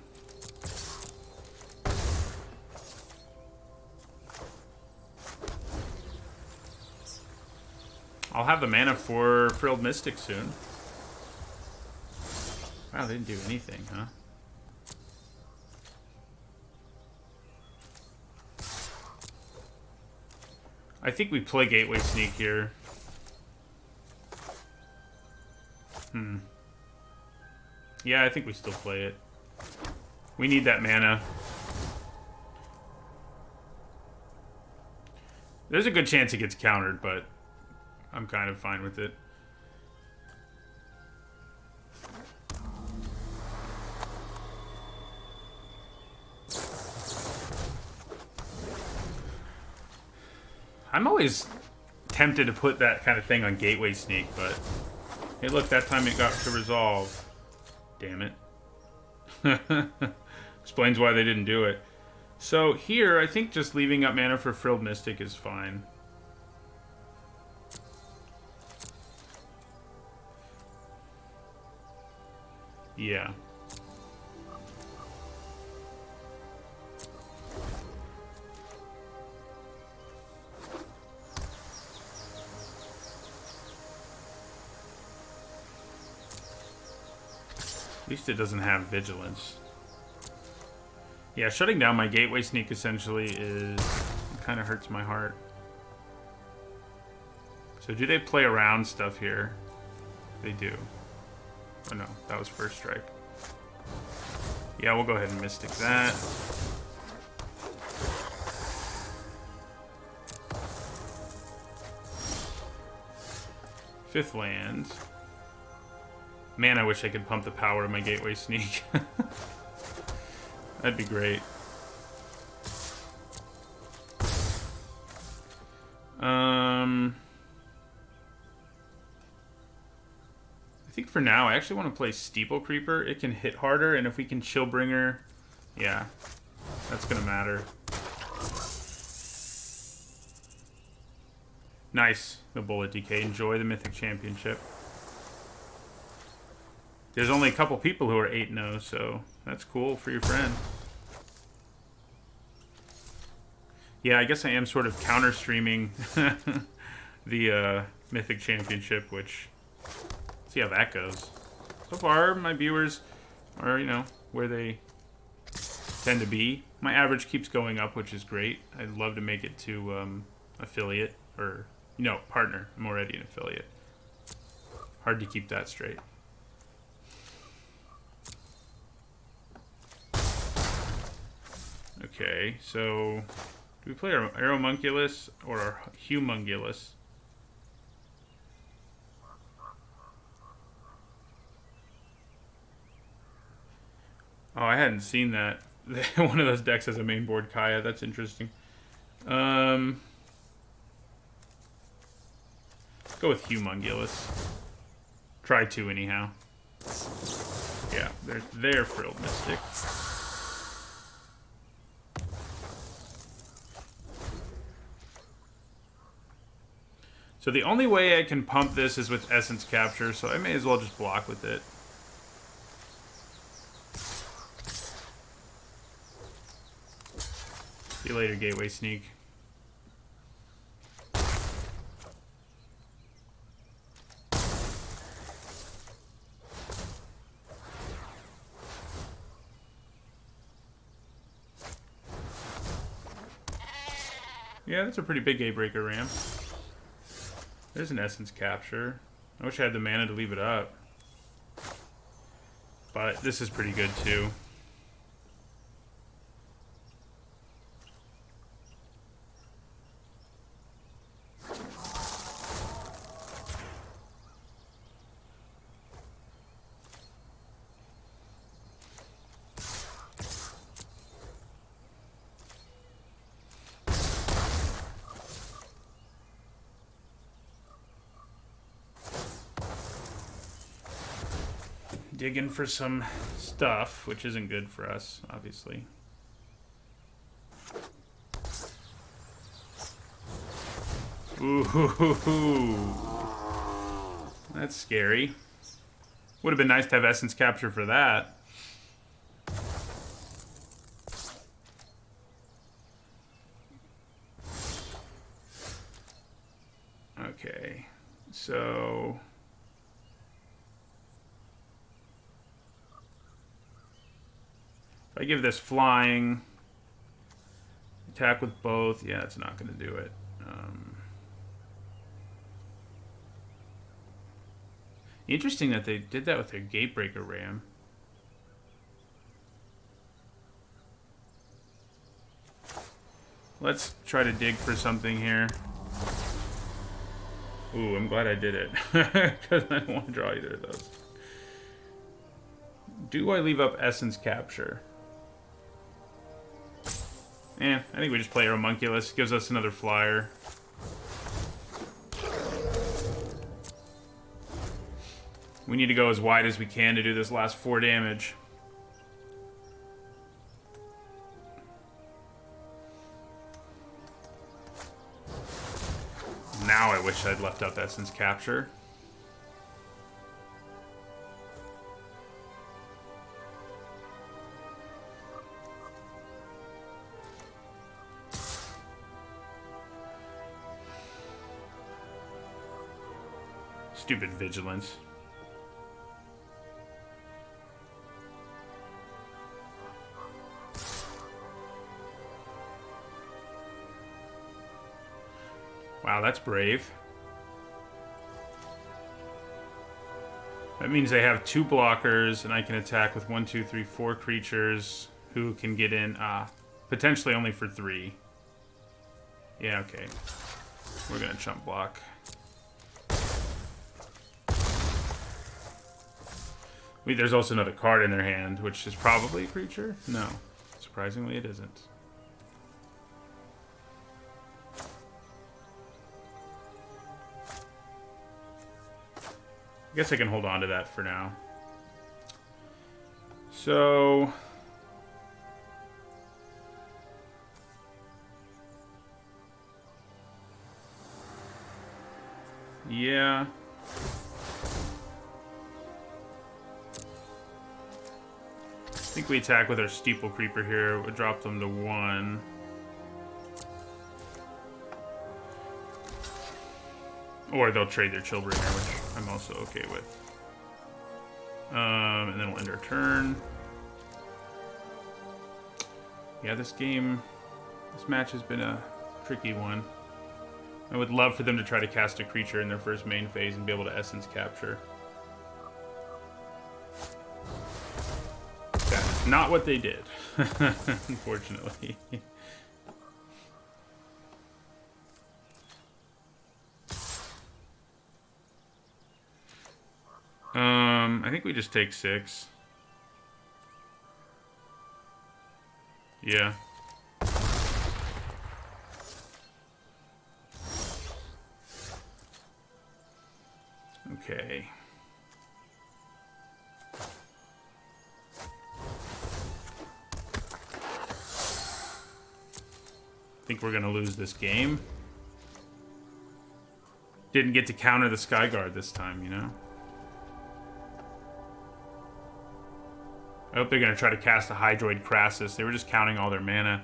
I'll have the mana for Frilled Mystic soon. Wow, they didn't do anything, huh? I think we play Gateway Sneak here. Yeah, I think we still play it. We need that mana. There's a good chance it gets countered, but I'm kind of fine with it. I'm always tempted to put that kind of thing on Gateway Sneak, but... Hey, look, that time it got to resolve. Damn it. Explains why they didn't do it. So here, I think just leaving up mana for Frilled Mystic is fine. Yeah. At least it doesn't have Vigilance. Yeah, shutting down my Gateway Sneak essentially is... kind of hurts my heart. So do they play around stuff here? They do. Oh no, that was first strike. Yeah, we'll go ahead and Mystic that. Fifth land. Man, I wish I could pump the power of my Gateway Sneak. That'd be great. I think for now, I actually want to play Steeple Creeper. It can hit harder, and if we can Chillbringer, yeah, that's gonna matter. Nice, the Bullet DK. Enjoy the Mythic Championship. There's only a couple people who are 8-0, so that's cool for your friend. Yeah, I guess I am sort of counter-streaming the Mythic Championship, which... see how that goes. So far, my viewers are, you know, where they tend to be. My average keeps going up, which is great. I'd love to make it to affiliate, or, you know, partner. I'm already an affiliate. Hard to keep that straight. Okay, so do we play our Aeromunculus or our Humungulus? Oh, I hadn't seen that. One of those decks has a main board Kaya. That's interesting. Let's go with Humungulus. Try two anyhow. Yeah, they're Frilled Mystic. So the only way I can pump this is with Essence Capture, so I may as well just block with it. See you later, Gateway Sneak. Yeah, that's a pretty big Gatebreaker ramp. There's an Essence Capture. I wish I had the mana to leave it up. But this is pretty good too. digging for some stuff, which isn't good for us, obviously. Ooh, that's scary. Would have been nice to have Essence Capture for that. Okay, so... if I give this flying, attack with both, yeah, it's not going to do it. Interesting that they did that with their Gatebreaker Ram. Let's try to dig for something here. Ooh, I'm glad I did it. Because I don't want to draw either of those. Do I leave up Essence Capture? I think we just play Homunculus. Gives us another flyer. We need to go as wide as we can to do this last 4 damage. Now I wish I'd left up Essence Capture. Stupid Vigilance. Wow, that's brave. That means they have 2 blockers, and I can attack with 1, 2, 3, 4 creatures who can get in, potentially only for 3. Yeah, okay. We're gonna chump block. Wait, there's also another card in their hand, which is probably a creature? No. Surprisingly, it isn't. I guess I can hold on to that for now. So... yeah. I think we attack with our Steeple Creeper here. We'll drop them to 1. Or they'll trade their Chillbringer, which I'm also okay with. And then we'll end our turn. Yeah, this match has been a tricky one. I would love for them to try to cast a creature in their first main phase and be able to Essence Capture. That's not what they did, unfortunately. I think we just take 6. Yeah. Okay. I think we're gonna lose this game. Didn't get to counter the Skyguard this time, you know? I hope they're going to try to cast a Hydroid Crassus. They were just counting all their mana.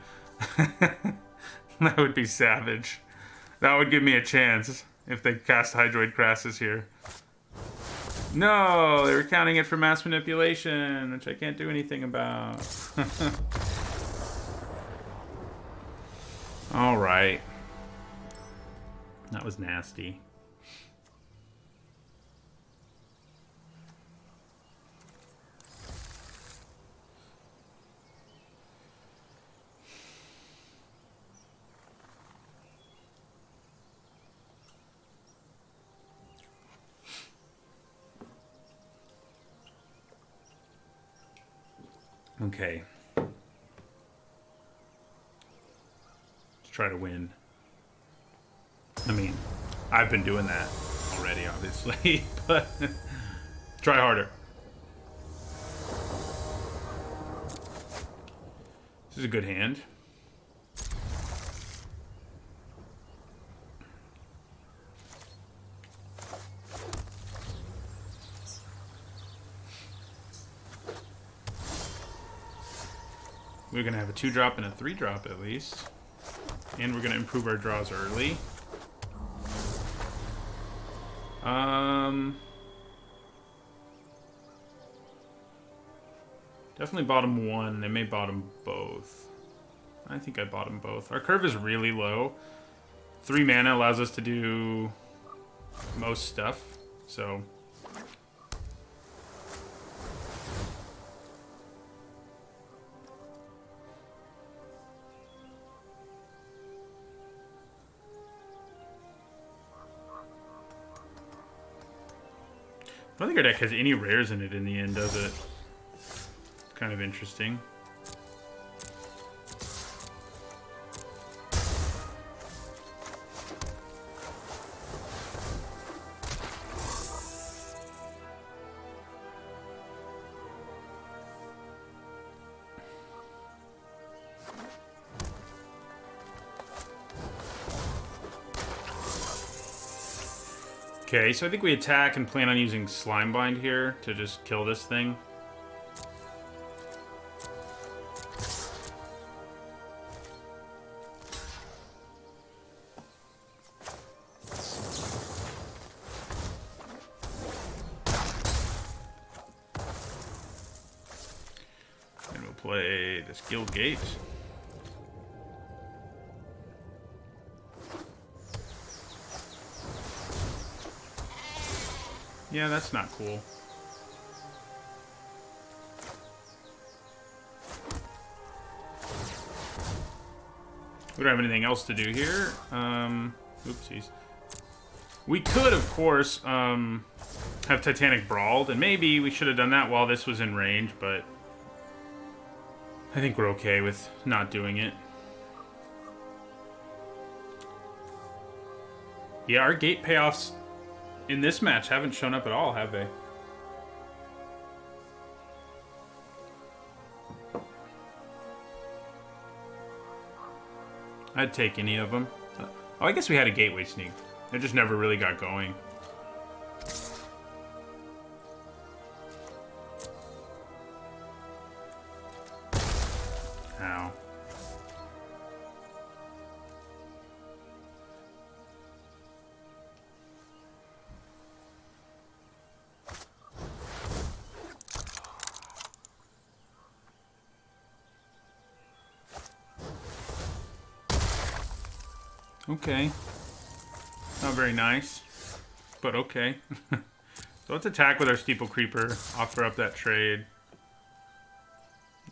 That would be savage. That would give me a chance if they cast Hydroid Crassus here. No, they were counting it for mass manipulation, which I can't do anything about. All right. That was nasty. Okay. Let's try to win. I mean, I've been doing that already, obviously, but try harder. This is a good hand. We're going to have a 2-drop and a 3-drop at least. And we're going to improve our draws early. Definitely bottom one. They may bottom both. I think I bottom both. Our curve is really low. 3 mana allows us to do most stuff. So... I don't think our deck has any rares in it in the end, does it? It's kind of interesting. Okay, so I think we attack and plan on using Slimebind here to just kill this thing. And we'll play this Guild Gate. Yeah, that's not cool. We don't have anything else to do here. Oopsies. We could, of course, have Titanic Brawled, and maybe we should have done that while this was in range, but I think we're okay with not doing it. Yeah, our gate payoffs in this match haven't shown up at all, have they? I'd take any of them. Oh, I guess we had a Gateway Sneak. It just never really got going. Ow. Okay. Not very nice, but okay. So let's attack with our Steeple Creeper, offer up that trade.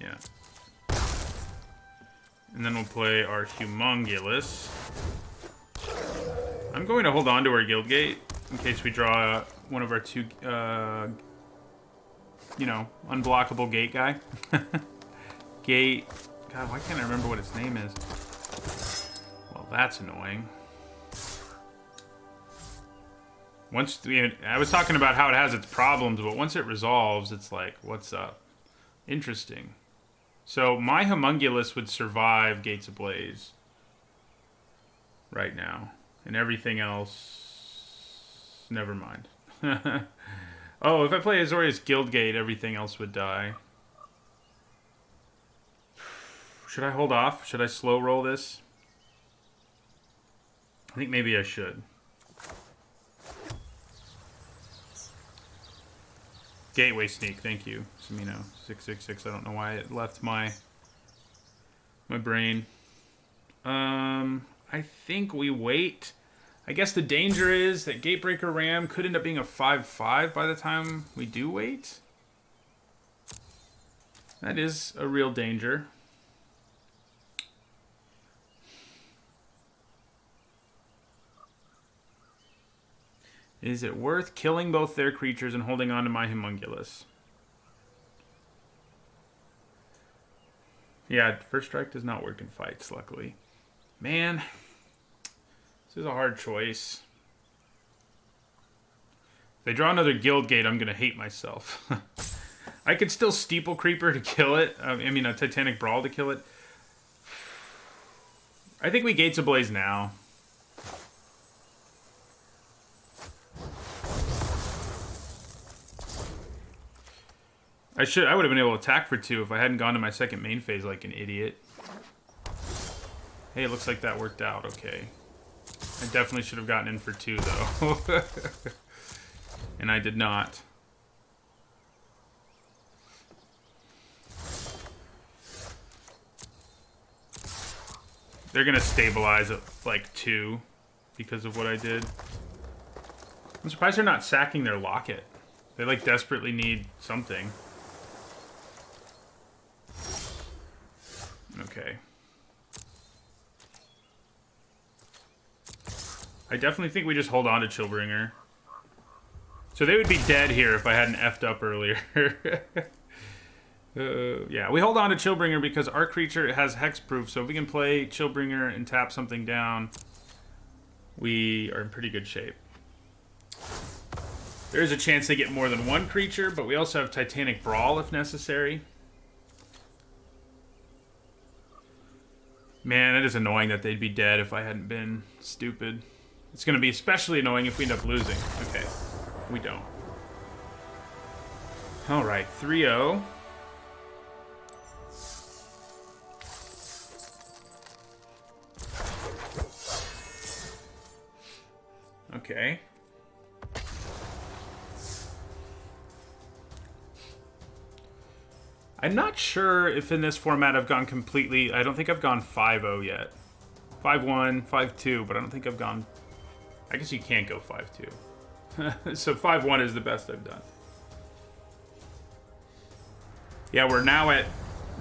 Yeah. And then we'll play our Humongulus. I'm going to hold on to our Guild Gate in case we draw one of our two, you know, unblockable gate guy. Gate. God, why can't I remember what its name is? That's annoying. I was talking about how it has its problems, but once it resolves, it's like, what's up? Interesting. So my Homunculus would survive Gates Ablaze right now, and everything else, never mind. Oh, if I play Azorius Guildgate, everything else would die. Should I hold off? Should I slow roll this? I think maybe I should. Gateway Sneak, thank you, Samino. 666. I don't know why it left my brain. I think we wait. I guess the danger is that Gatebreaker Ram could end up being a 5/5 by the time we do wait. That is a real danger. Is it worth killing both their creatures and holding on to my Homunculus? Yeah, First Strike does not work in fights, luckily. Man, this is a hard choice. If they draw another Guild Gate, I'm going to hate myself. I could still Steeple Creeper to kill it. I mean, a Titanic Brawl to kill it. I think we Gates Ablaze now. I would have been able to attack for 2 if I hadn't gone to my second main phase like an idiot. Hey, it looks like that worked out okay. I definitely should have gotten in for 2 though. And I did not. They're gonna stabilize at like 2 because of what I did. I'm surprised they're not sacking their locket. They like desperately need something. Okay. I definitely think we just hold on to Chillbringer. So they would be dead here if I hadn't effed up earlier. Yeah, we hold on to Chillbringer because our creature has hexproof, so if we can play Chillbringer and tap something down, we are in pretty good shape. There is a chance they get more than 1 creature, but we also have Titanic Brawl if necessary. Man, it is annoying that they'd be dead if I hadn't been stupid. It's going to be especially annoying if we end up losing. Okay, we don't. Alright, 3-0. Okay. I'm not sure if in this format I've gone completely... I don't think I've gone 5-0 yet. 5-1, 5-2, but I don't think I've gone... I guess you can't go 5-2. So 5-1 is the best I've done. Yeah, we're now at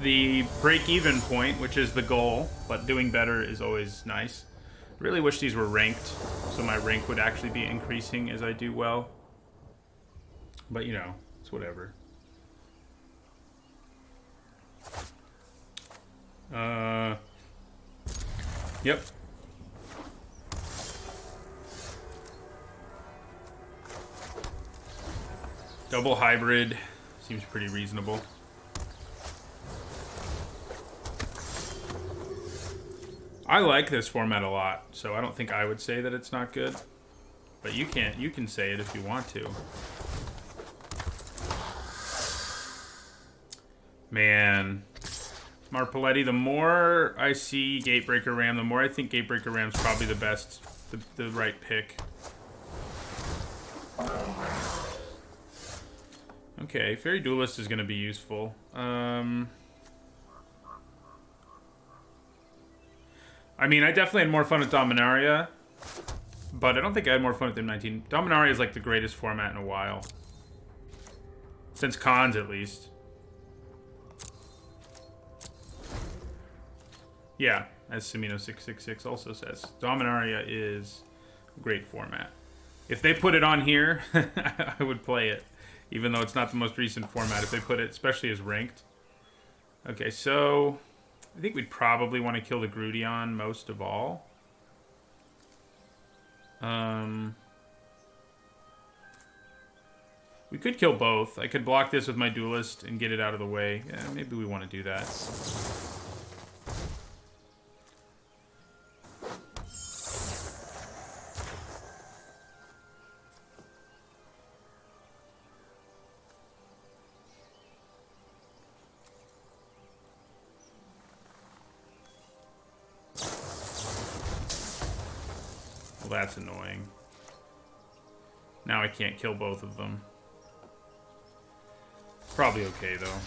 the break-even point, which is the goal, but doing better is always nice. Really wish these were ranked, so my rank would actually be increasing as I do well. But, you know, it's whatever. Yep. Double hybrid seems pretty reasonable. I like this format a lot, so I don't think I would say that it's not good. But you can say it if you want to. Man. Marpaletti, the more I see Gatebreaker Ram, the more I think Gatebreaker Ram's probably the best, the right pick. Okay, Fairy Duelist is going to be useful. I mean, I definitely had more fun with Dominaria, but I don't think I had more fun with M19. Dominaria is like the greatest format in a while. Since Cons, at least. Yeah, as Semino666 also says. Dominaria is a great format. If they put it on here, I would play it. Even though it's not the most recent format. If they put it, especially as ranked. Okay, so... I think we'd probably want to kill the Grudion most of all. We could kill both. I could block this with my Duelist and get it out of the way. Yeah, maybe we want to do that. That's annoying. Now I can't kill both of them. Probably okay, though.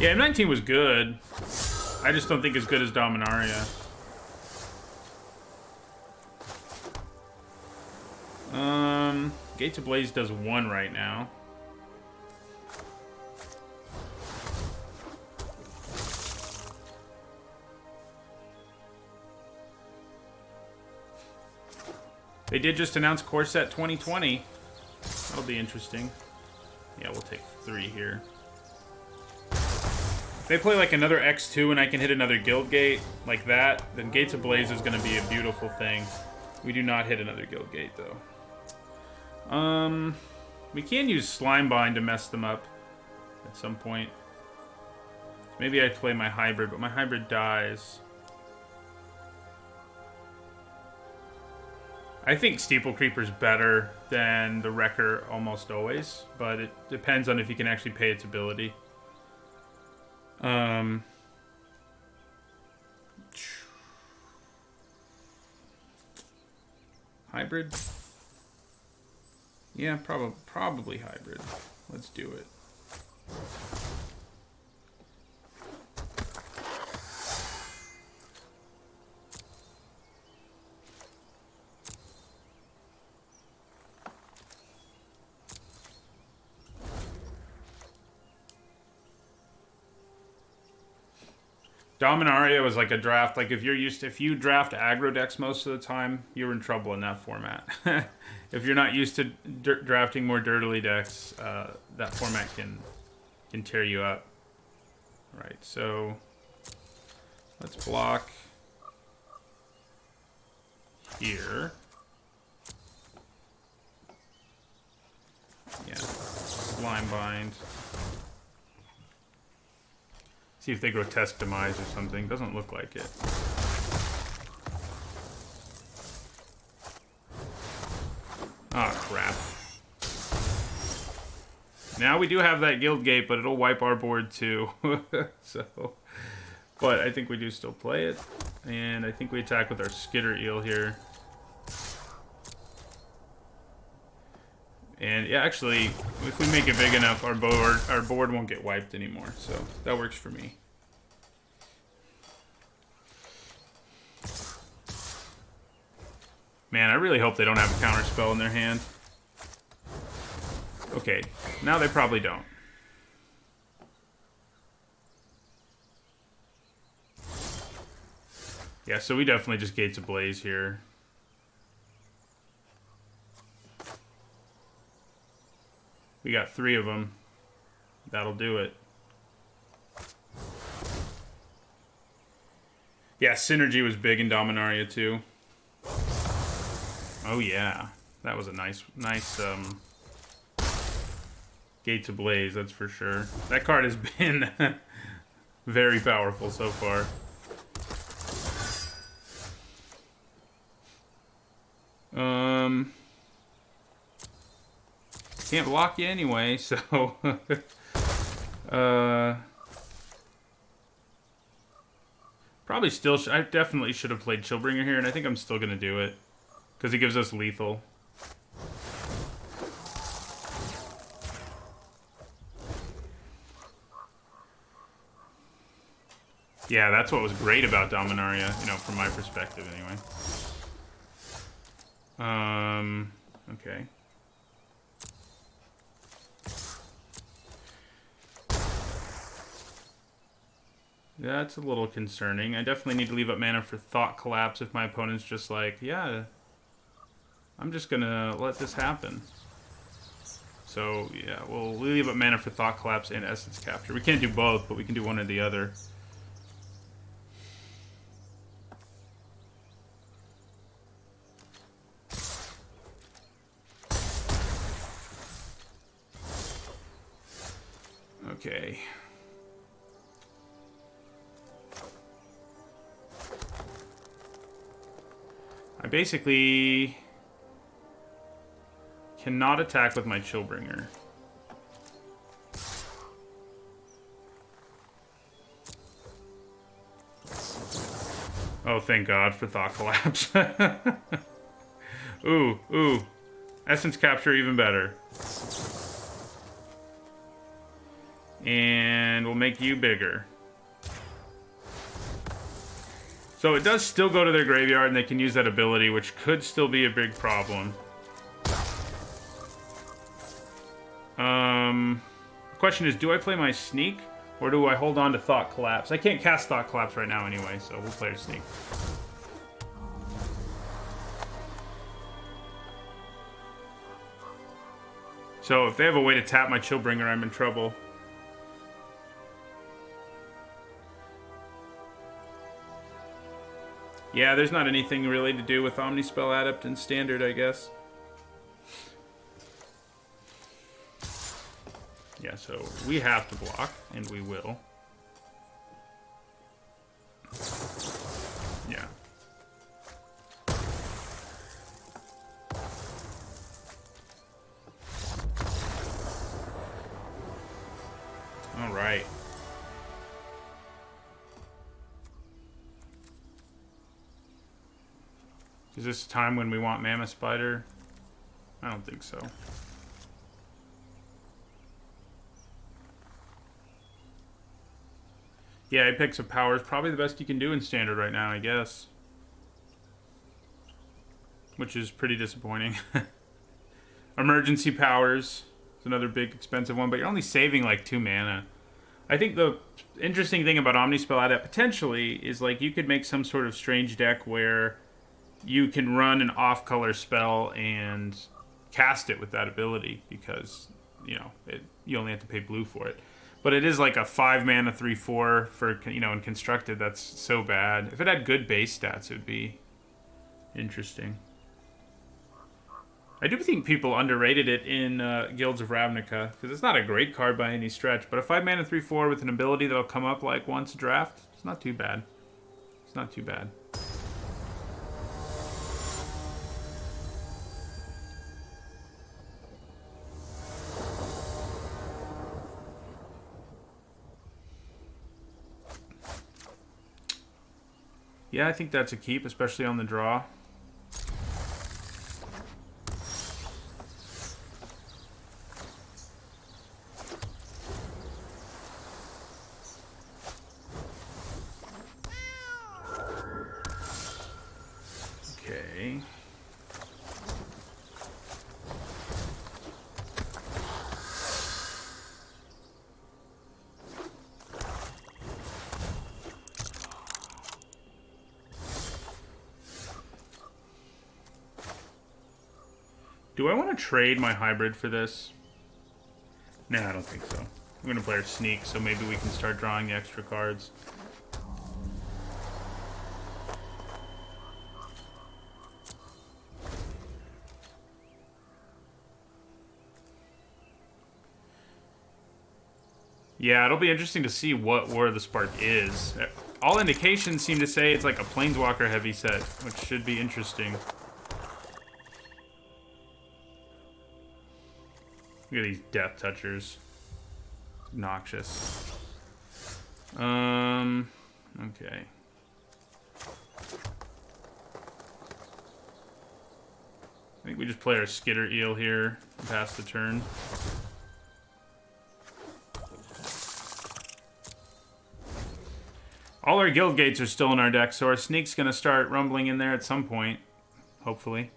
Yeah, M19 was good. I just don't think as good as Dominaria. Gates Ablaze does 1 right now. They did just announce Core Set 2020. That'll be interesting. Yeah, we'll take 3 here. If they play like another X2 and I can hit another Guild Gate like that, then Gates Ablaze is going to be a beautiful thing. We do not hit another Guild Gate, though. We can use Slimebind to mess them up at some point. Maybe I play my hybrid, but my hybrid dies. I think Steeple Creeper's better than the Wrecker almost always, but it depends on if you can actually pay its ability. Hybrid? Yeah, probably hybrid. Let's do it. Dominaria was like a draft. Like if you draft aggro decks most of the time, you're in trouble in that format. If you're not used to drafting more dirtily decks, that format can tear you up. Right. So let's block here. Yeah. Slime bind. See if they grotesque demise or something. Doesn't look like it. Oh, crap. Now we do have that guild gate, but it'll wipe our board too. So, but I think we do still play it. And I think we attack with our skitter eel here. And yeah, actually, if we make it big enough, our board won't get wiped anymore. So that works for me. Man, I really hope they don't have a counter spell in their hand. Okay, now they probably don't. Yeah, so we definitely just Gates Ablaze here. We got 3 of them. That'll do it. Yeah, Synergy was big in Dominaria too. Oh yeah, that was a nice Gates Ablaze, that's for sure. That card has been very powerful so far. Can't block you anyway, so probably still I definitely should have played Chillbringer here, and I think I'm still gonna do it because it gives us lethal. Yeah, that's what was great about Dominaria, you know, from my perspective anyway. Okay. That's a little concerning. I definitely need to leave up mana for Thought Collapse if my opponent's just like, yeah, I'm just gonna let this happen. So, yeah, we'll leave up mana for Thought Collapse and Essence Capture. We can't do both, but we can do one or the other. Okay. I basically cannot attack with my Chillbringer. Oh, thank God for Thought Collapse. Ooh. Essence Capture, even better. And we'll make you bigger. So it does still go to their graveyard, and they can use that ability, which could still be a big problem. The question is, do I play my Sneak, or do I hold on to Thought Collapse? I can't cast Thought Collapse right now anyway, so we'll play our Sneak. So if they have a way to tap my Chillbringer, I'm in trouble. Yeah, there's not anything really to do with Omnispell Adept in Standard, I guess. Yeah, so we have to block, and we will. All right. Is this time when we want Mammoth Spider? I don't think so. Yeah, he picks up powers. Probably the best you can do in Standard right now, I guess. Which is pretty disappointing. Emergency powers is another big expensive one, but you're only saving like 2 mana. I think the interesting thing about Omnispell Adept potentially is like you could make some sort of strange deck where you can run an off-color spell and cast it with that ability because, you know, you only have to pay blue for it. But it is like a 5 mana 3/4 for, you know, in constructed. That's so bad. If it had good base stats, it would be interesting. I do think people underrated it in Guilds of Ravnica because it's not a great card by any stretch. But a 5 mana 3/4 with an ability that'll come up like once a draft, it's not too bad. It's not too bad. Yeah, I think that's a keep, especially on the draw. Okay. Do I want to trade my hybrid for this? Nah, I don't think so. I'm going to play our sneak, so maybe we can start drawing the extra cards. Yeah, it'll be interesting to see what War of the Spark is. All indications seem to say it's like a Planeswalker heavy set, which should be interesting. Look at these Death Touchers. Noxious. Okay. I think we just play our Skitter Eel here and pass the turn. All our guild gates are still in our deck, so our sneak's gonna start rumbling in there at some point, hopefully.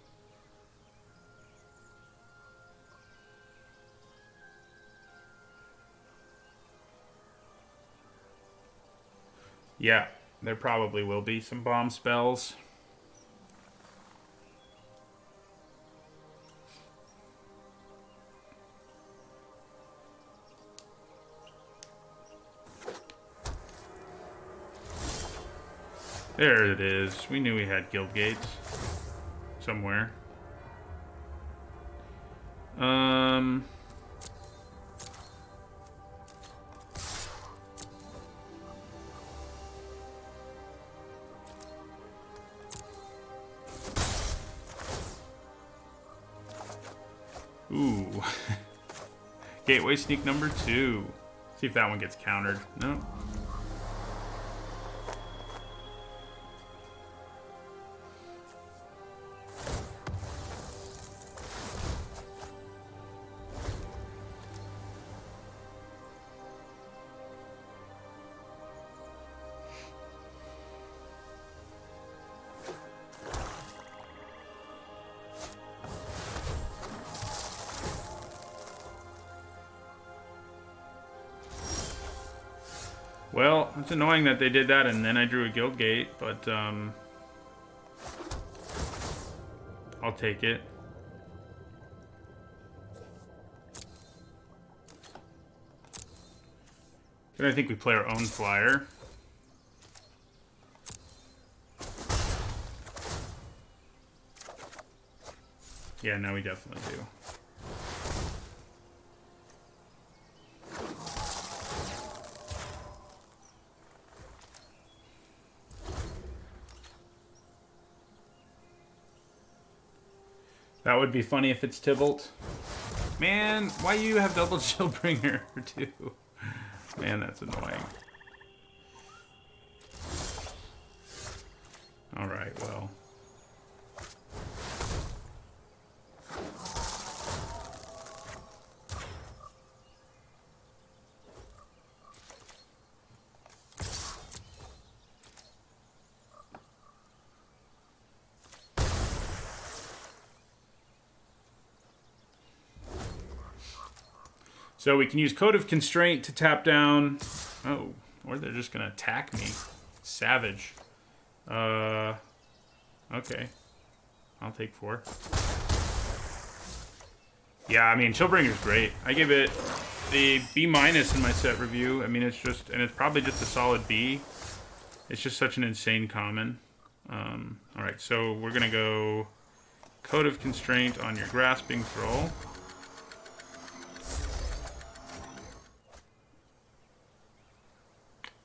Yeah, there probably will be some bomb spells. There it is. We knew we had guild gates somewhere. Ooh. Gateway sneak number 2. See if that one gets countered. No. Well, it's annoying that they did that and then I drew a guild gate, but I'll take it. Then I think we play our own flyer. Yeah, no, we definitely do. That would be funny if it's Tybalt. Man, why you have double Shieldbringer too? Man, that's annoying. Alright, well. So we can use Code of Constraint to tap down. Oh, or they're just gonna attack me. Savage. Okay. I'll take 4. Yeah, I mean, Chillbringer's great. I give it a B- in my set review. I mean, it's just, and it's probably just a solid B. It's just such an insane common. Alright, so we're gonna go Code of Constraint on your Grasping Thrall.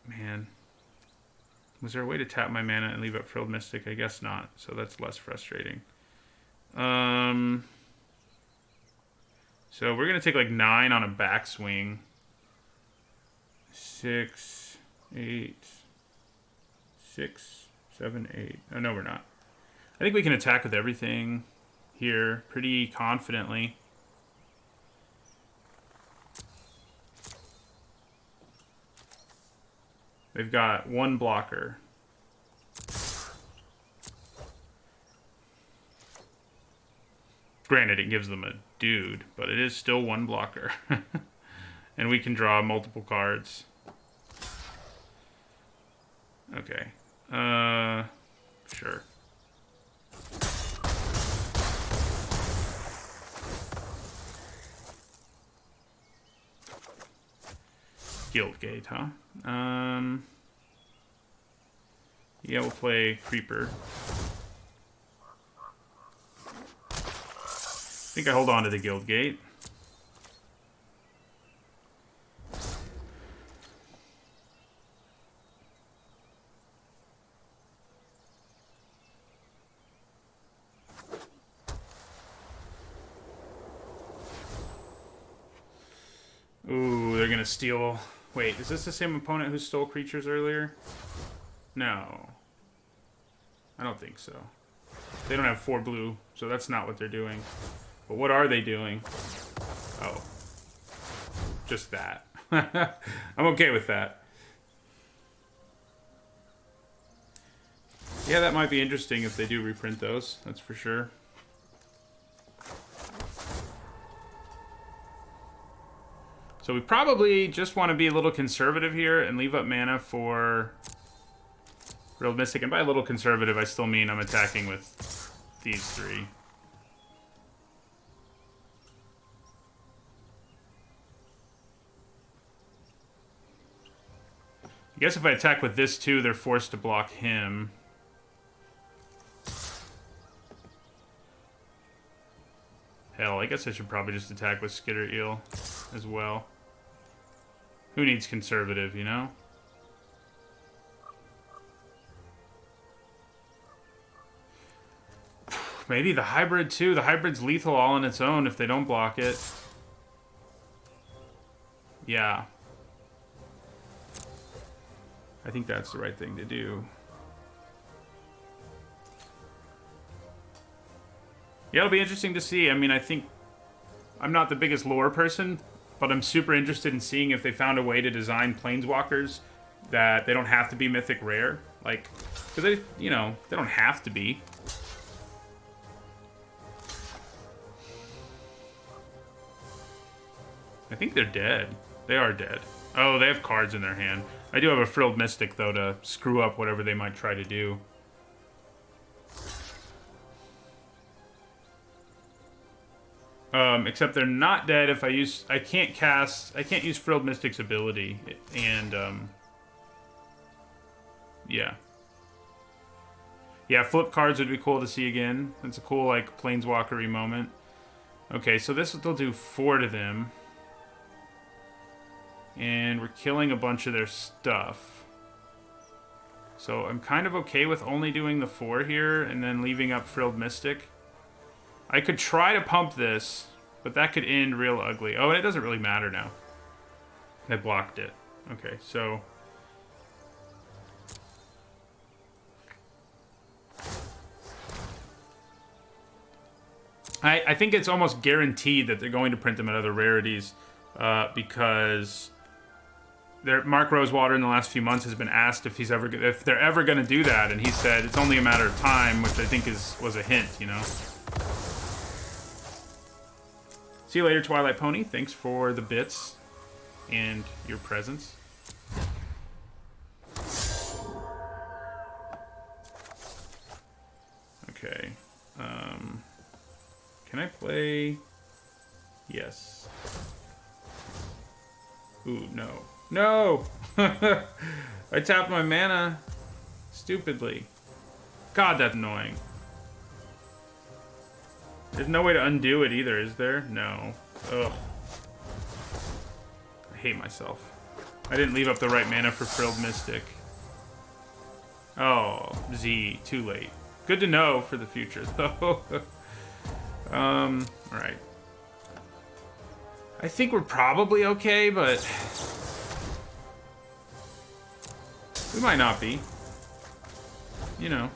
Man. Was there a way to tap my mana and leave up Frilled Mystic? I guess not, so that's less frustrating. So we're going to take like 9 on a backswing. 6, 8, 6, 7, 8. Oh, no, we're not. I think we can attack with everything here pretty confidently. They've got 1 blocker. Granted, it gives them a dude, but it is still 1 blocker. And we can draw multiple cards. Okay. Sure. Guildgate, huh? Yeah, we'll play Creeper. I think I hold on to the Guildgate. Ooh, they're gonna steal... Wait, is this the same opponent who stole creatures earlier? No. I don't think so. They don't have 4 blue, so that's not what they're doing. But what are they doing? Oh. Just that. I'm okay with that. Yeah, that might be interesting if they do reprint those. That's for sure. So we probably just want to be a little conservative here and leave up mana for Real Mystic. And by a little conservative, I still mean I'm attacking with these 3. I guess if I attack with this 2, they're forced to block him. Hell, I guess I should probably just attack with Skitter Eel as well. Who needs conservative, you know? Maybe the hybrid too. The hybrid's lethal all on its own if they don't block it. Yeah. I think that's the right thing to do. Yeah, it'll be interesting to see. I mean, I think I'm not the biggest lore person, but I'm super interested in seeing if they found a way to design planeswalkers that they don't have to be mythic rare. Like, because they, you know, they don't have to be. I think they're dead. They are dead. Oh, they have cards in their hand. I do have a Frilled Mystic, though, to screw up whatever they might try to do. Except they're not dead if I can't use Frilled Mystic's ability, and, yeah. Yeah, flip cards would be cool to see again. That's a cool, like, planeswalker-y moment. Okay, so this will do 4 to them. And we're killing a bunch of their stuff. So I'm kind of okay with only doing the 4 here and then leaving up Frilled Mystic. I could try to pump this, but that could end real ugly. Oh, and it doesn't really matter now. I blocked it. Okay, so... I think it's almost guaranteed that they're going to print them at other rarities because Mark Rosewater in the last few months has been asked if they're ever going to do that, and he said it's only a matter of time, which I think was a hint, you know. See you later, Twilight Pony. Thanks for the bits and your presence. Okay. Can I play? Yes. Ooh, no. No! I tapped my mana stupidly. God, that's annoying. There's no way to undo it either, is there? No. Ugh. I hate myself. I didn't leave up the right mana for Frilled Mystic. Oh, Z, too late. Good to know for the future, though. Alright. I think we're probably okay, but... we might not be. You know.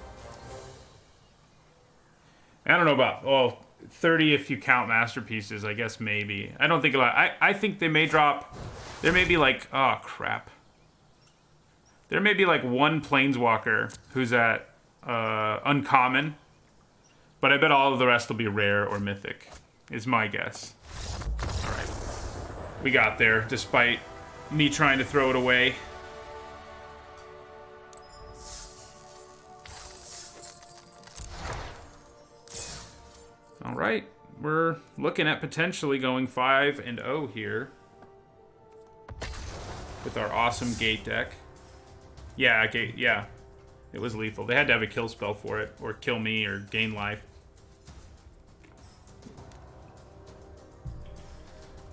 I don't know about... well, 30 if you count masterpieces, I guess maybe. I don't think a lot. I think they may drop... there may be like... oh, crap. There may be like one Planeswalker who's at uncommon, but I bet all of the rest will be rare or mythic, is my guess. Alright. We got there, despite me trying to throw it away. Alright, we're looking at potentially going 5-0 here with our awesome gate deck. Yeah, gate, yeah. It was lethal. They had to have a kill spell for it, or kill me, or gain life.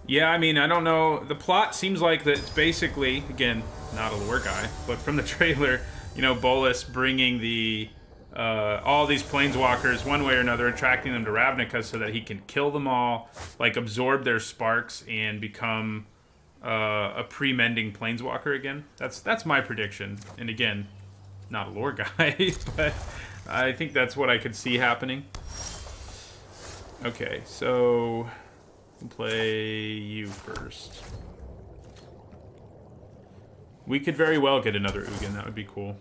Yeah, I mean, I don't know. The plot seems like that it's basically, again, not a lore guy, but from the trailer, you know, Bolas bringing the all these planeswalkers one way or another, attracting them to Ravnica so that he can kill them all, like absorb their sparks and become a pre-mending planeswalker again. That's my prediction. And again, not a lore guy, but I think that's what I could see happening. Okay, so we'll play you first. We could very well get another Ugin. That would be cool.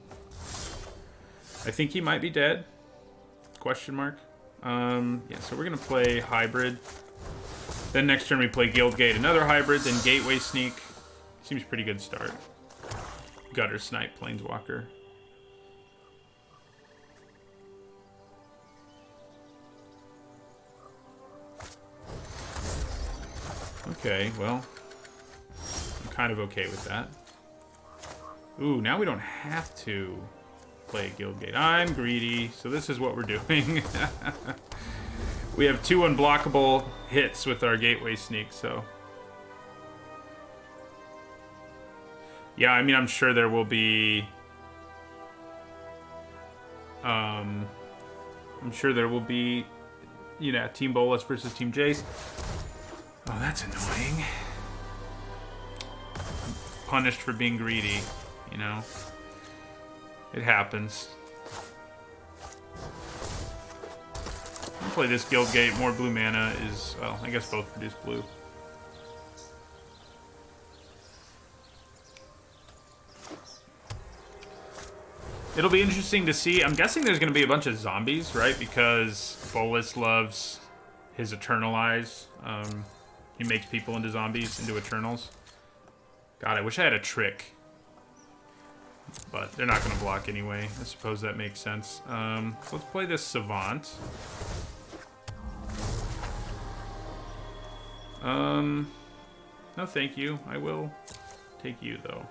I think he might be dead. Question mark. Yeah, so we're gonna play Hybrid. Then next turn we play Guildgate, another Hybrid, then Gateway Sneak. Seems pretty good start. Gutter Snipe, Planeswalker. Okay, well, I'm kind of okay with that. Ooh, now we don't have to play Guildgate. I'm greedy, so this is what we're doing. We have 2 unblockable hits with our Gateway Sneak, so... yeah, I mean, I'm sure there will be... I'm sure there will be, you know, Team Bolas versus Team Jace. Oh, that's annoying. I'm punished for being greedy, you know? It happens. I'll play this Guildgate. More blue mana is... well, I guess both produce blue. It'll be interesting to see. I'm guessing there's going to be a bunch of zombies, right? Because Bolas loves his Eternalize. He makes people into zombies, into Eternals. God, I wish I had a trick. But they're not going to block anyway. I suppose that makes sense. Let's play this Savant. No, thank you. I will take you, though.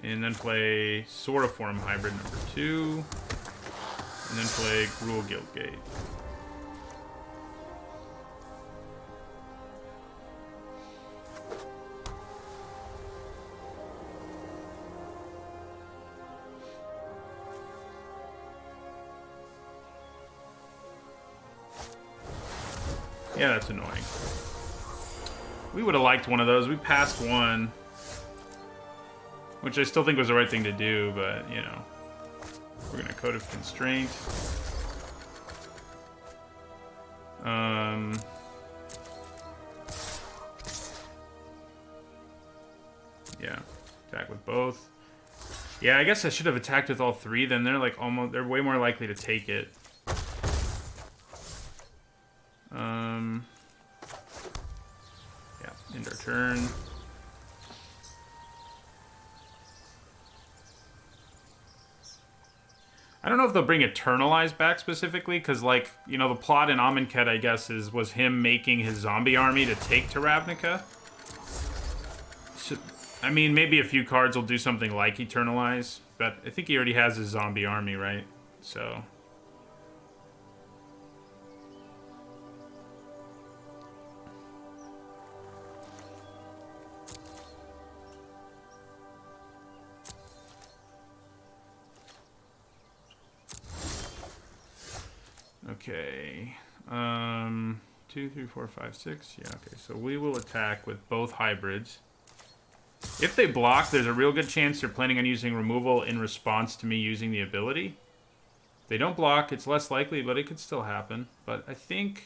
And then play Soraform Hybrid number 2. And then play Gruul Guildgate. Yeah, that's annoying. We would have liked one of those. We passed one. which I still think was the right thing to do, but, you know. We're going to Code of Constraint. Yeah, attack with both. Yeah, I guess I should have attacked with all three. Then they're like they're way more likely to take it. Yeah, end our turn. I don't know if they'll bring Eternalize back specifically, because, like, you know, the plot in Amonkhet, I guess, was him making his zombie army to take to Ravnica. So, I mean, maybe a few cards will do something like Eternalize, but I think he already has his zombie army, right? So... Okay, 2, 3, 4, 5, 6. Yeah, okay, so we will attack with both hybrids. If they block, there's a real good chance they're planning on using removal in response to me using the ability. If they don't block, it's less likely, but it could still happen. But I think...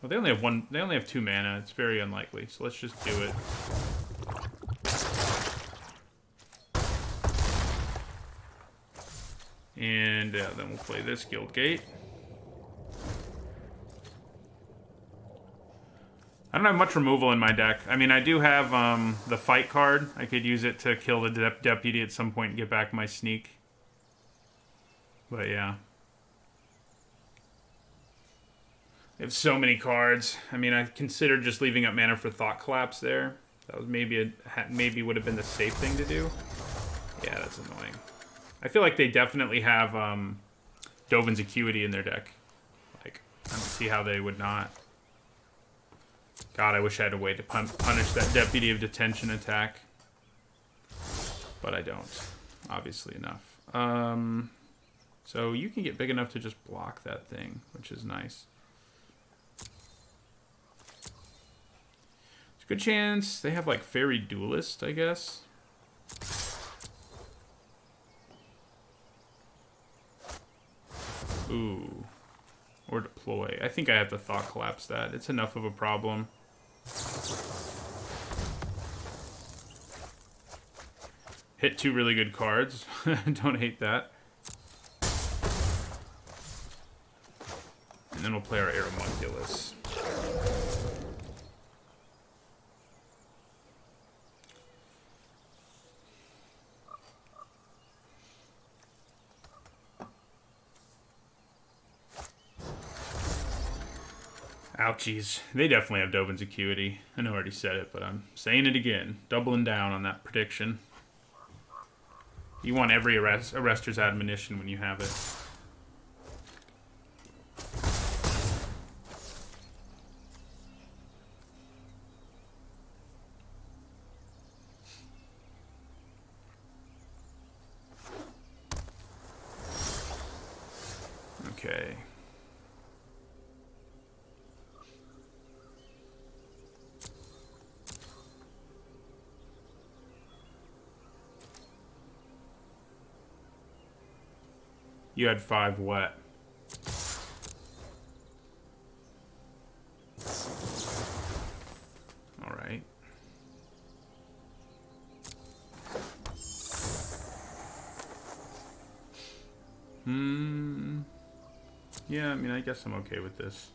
Well, they only have one. They only have 2 mana. It's very unlikely, so let's just do it. And then we'll play this Guild Gate. I don't have much removal in my deck. I mean, I do have the fight card. I could use it to kill the deputy at some point and get back my sneak. But yeah. I have so many cards. I mean, I considered just leaving up mana for Thought Collapse there. That was maybe would have been the safe thing to do. Yeah, that's annoying. I feel like they definitely have Dovin's Acuity in their deck. Like, I don't see how they would not. God, I wish I had a way to punish that Deputy of Detention attack. But I don't, obviously enough. So you can get big enough to just block that thing, which is nice. There's a good chance they have, like, Fairy Duelist, I guess. Ooh. Or Deploy. I think I have to Thought Collapse that. It's enough of a problem. Hit 2 really good cards. Don't hate that. And then we'll play our Aeromunculus. Ouchies. They definitely have Dovin's Acuity. I know I already said it, but I'm saying it again. Doubling down on that prediction. You want every Arrester's Admonition when you have it. Okay. You had 5 what? All right. Yeah, I mean, I guess I'm okay with this.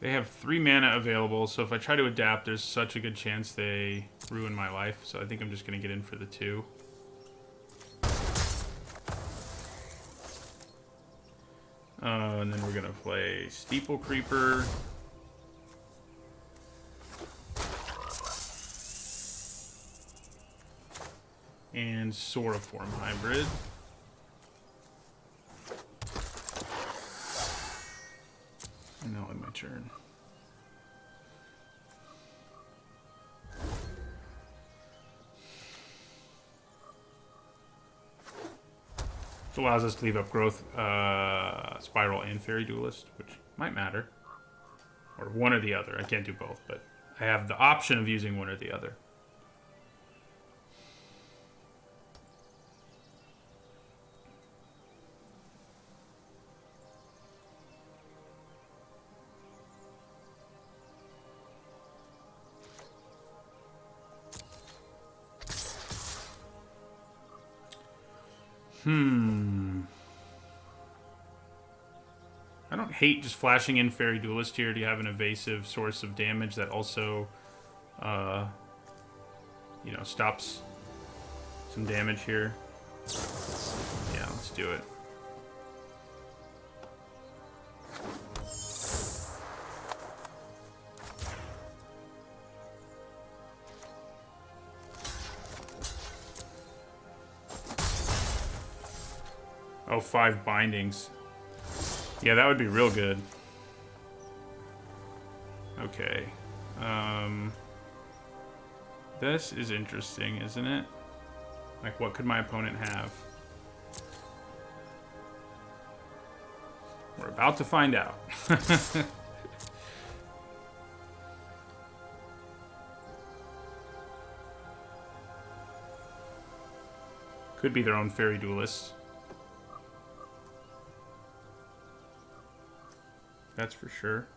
They have 3 mana available, so if I try to adapt, there's such a good chance they ruin my life. So I think I'm just going to get in for the 2. And then we're going to play Steeple Creeper. And Soroform Hybrid. And that'll end my turn. Which allows us to leave up Growth, Spiral, and Fairy Duelist, which might matter. Or one or the other. I can't do both, but I have the option of using one or the other. I don't hate just flashing in Fairy Duelist here to have an evasive source of damage that also, you know, stops some damage here. Yeah, let's do it. Oh, 5 bindings. Yeah, that would be real good. Okay. This is interesting, isn't it? Like, what could my opponent have? We're about to find out. Could be their own Fairy Duelist. That's for sure.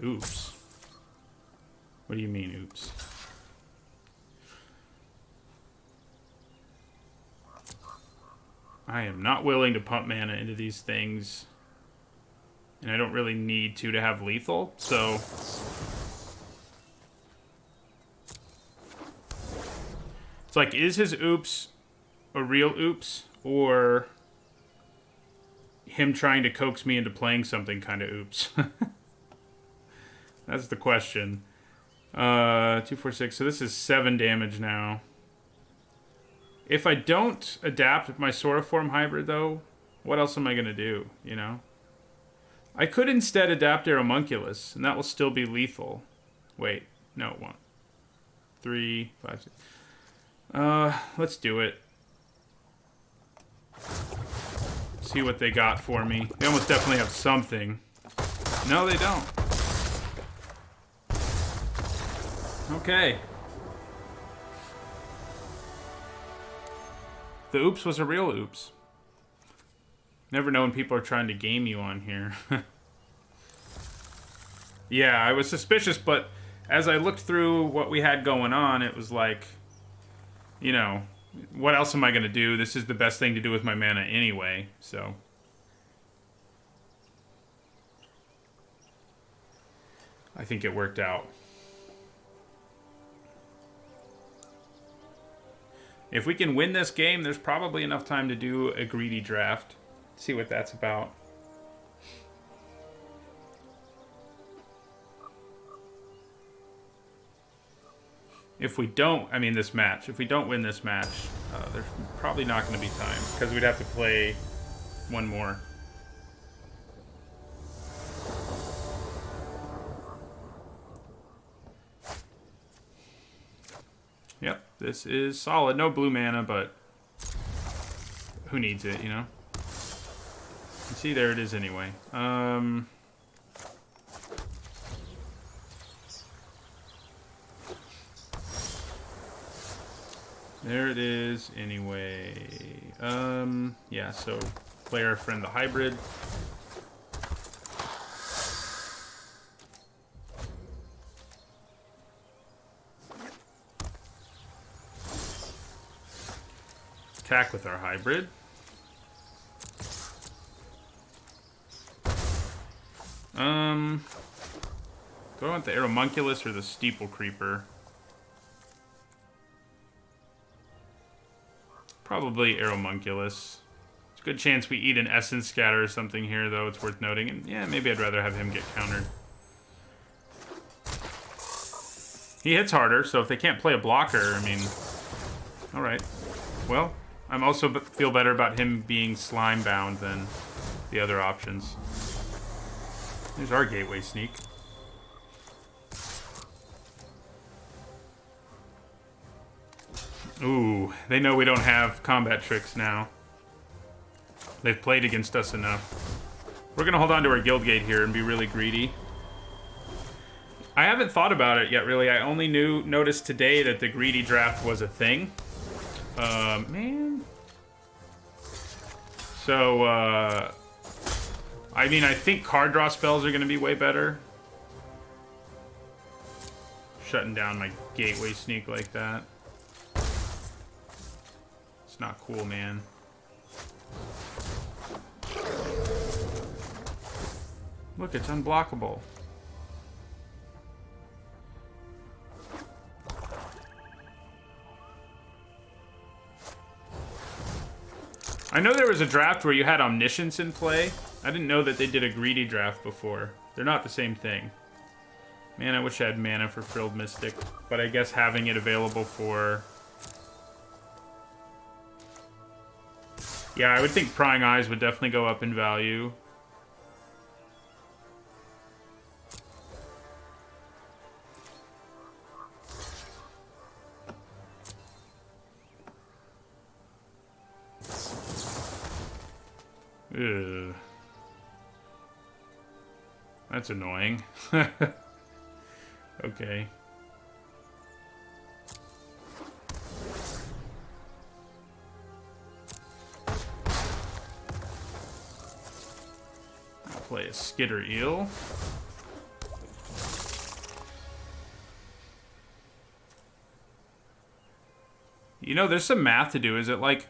Oops. What do you mean, oops? I am not willing to pump mana into these things. And I don't really need to have lethal, so... It's like, is his oops a real oops? Or... him trying to coax me into playing something kind of oops. That's the question. 2, 4, 6. So this is 7 damage now. If I don't adapt my Soroform hybrid, though, what else am I going to do, you know? I could instead adapt Aeromunculus, and that will still be lethal. Wait. No, it won't. 3, 5, 6. Let's do it. See what they got for me. They almost definitely have something. No, they don't. Okay. The oops was a real oops. Never know when people are trying to game you on here. Yeah, I was suspicious, but as I looked through what we had going on, it was like, you know, what else am I going to do? This is the best thing to do with my mana anyway, so. I think it worked out. If we can win this game, there's probably enough time to do a greedy draft. See what that's about. If we don't, I mean this match, if we don't win this match, there's probably not going to be time, because we'd have to play one more. Yep, this is solid. No blue mana, but who needs it, you know? See, there it is anyway. There it is anyway. Yeah, so play our friend the hybrid. Attack with our hybrid. Do I want the Aeromunculus or the Steeple Creeper? Probably Aeromunculus. It's a good chance we eat an Essence Scatter or something here, though. It's worth noting. And yeah, maybe I'd rather have him get countered. He hits harder, so if they can't play a blocker, I mean... Alright. Well, I'm also feel better about him being slime bound than the other options. There's our Gateway Sneak. Ooh, they know we don't have combat tricks now. They've played against us enough. We're gonna hold on to our Guildgate here and be really greedy. I haven't thought about it yet, really. I only noticed today that the greedy draft was a thing. Man. So, I mean, I think card draw spells are going to be way better. Shutting down my gateway sneak like that. It's not cool, man. Look, it's unblockable. I know there was a draft where you had Omniscience in play. I didn't know that they did a greedy draft before. They're not the same thing. Man, I wish I had mana for Frilled Mystic, but I guess having it available for... Yeah, I would think Prying Eyes would definitely go up in value. Ugh. That's annoying. Okay. I'll play a Skitter Eel. You know, there's some math to do. Is it like,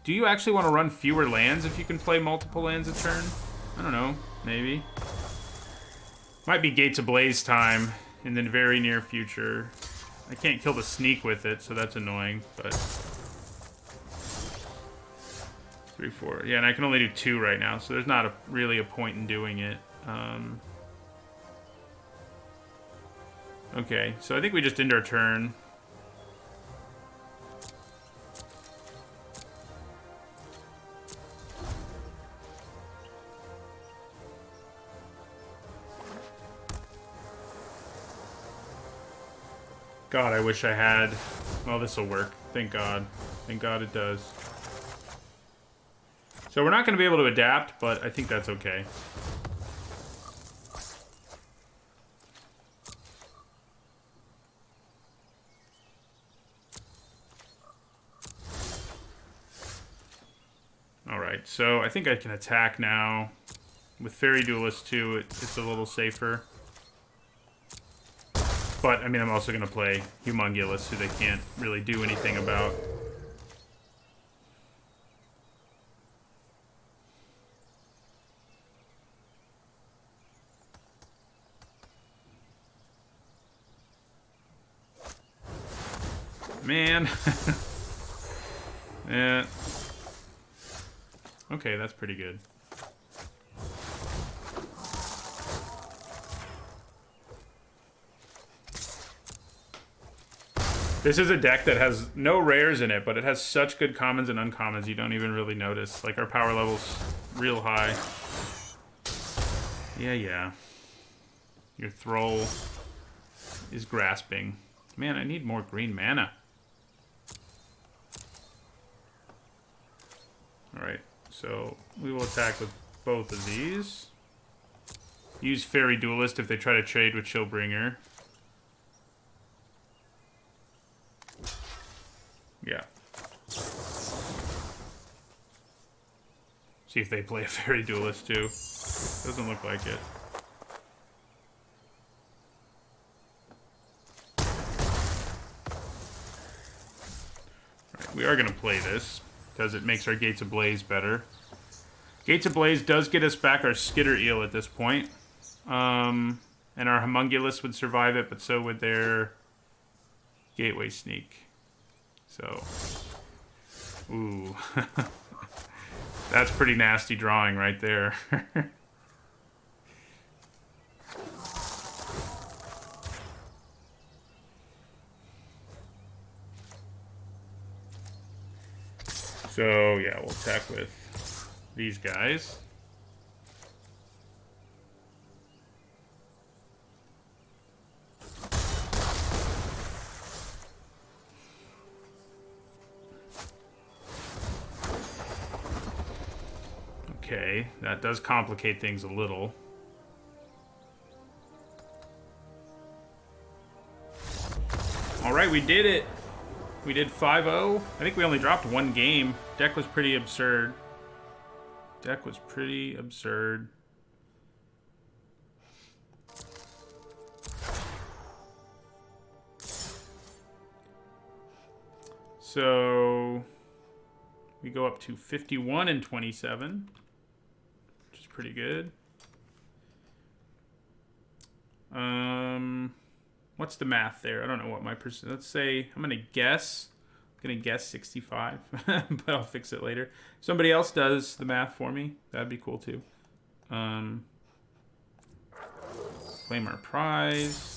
do you actually want to run fewer lands if you can play multiple lands a turn? I don't know. Maybe. Might be Gates Ablaze time in the very near future. I can't kill the sneak with it, so that's annoying, but... 3, 4. Yeah, and I can only do 2 right now, so there's not really a point in doing it. Okay, so I think we just end our turn. God, I wish I had... Well, this will work. Thank God. Thank God it does. So we're not going to be able to adapt, but I think that's okay. Alright, so I think I can attack now. With Fairy Duelist too, it's a little safer. But, I mean, I'm also going to play Humongulus, who they can't really do anything about. Man. Yeah. Okay, that's pretty good. This is a deck that has no rares in it, but it has such good commons and uncommons you don't even really notice. Like, our power level's real high. Yeah. Your Thrall is grasping. Man, I need more green mana. Alright, so we will attack with both of these. Use Fairy Duelist if they try to trade with Chillbringer. Yeah. See if they play a Fairy Duelist too. Doesn't look like it. Right, we are going to play this because it makes our Gates Ablaze better. Gates Ablaze does get us back our Skitter Eel at this point. And our Homunculus would survive it, but so would their Gateway Sneak. So, ooh, that's pretty nasty drawing right there. So, yeah, we'll attack with these guys. Okay, that does complicate things a little. All right, we did it. We did 5-0. I think we only dropped one game. Deck was pretty absurd. Deck was pretty absurd. So we go up to 51 and 27, which is pretty good. What's the math there? I don't know what my percent. Let's say I'm gonna guess. I'm gonna guess 65, but I'll fix it later. Somebody else does the math for me. That'd be cool too. Claim our prize.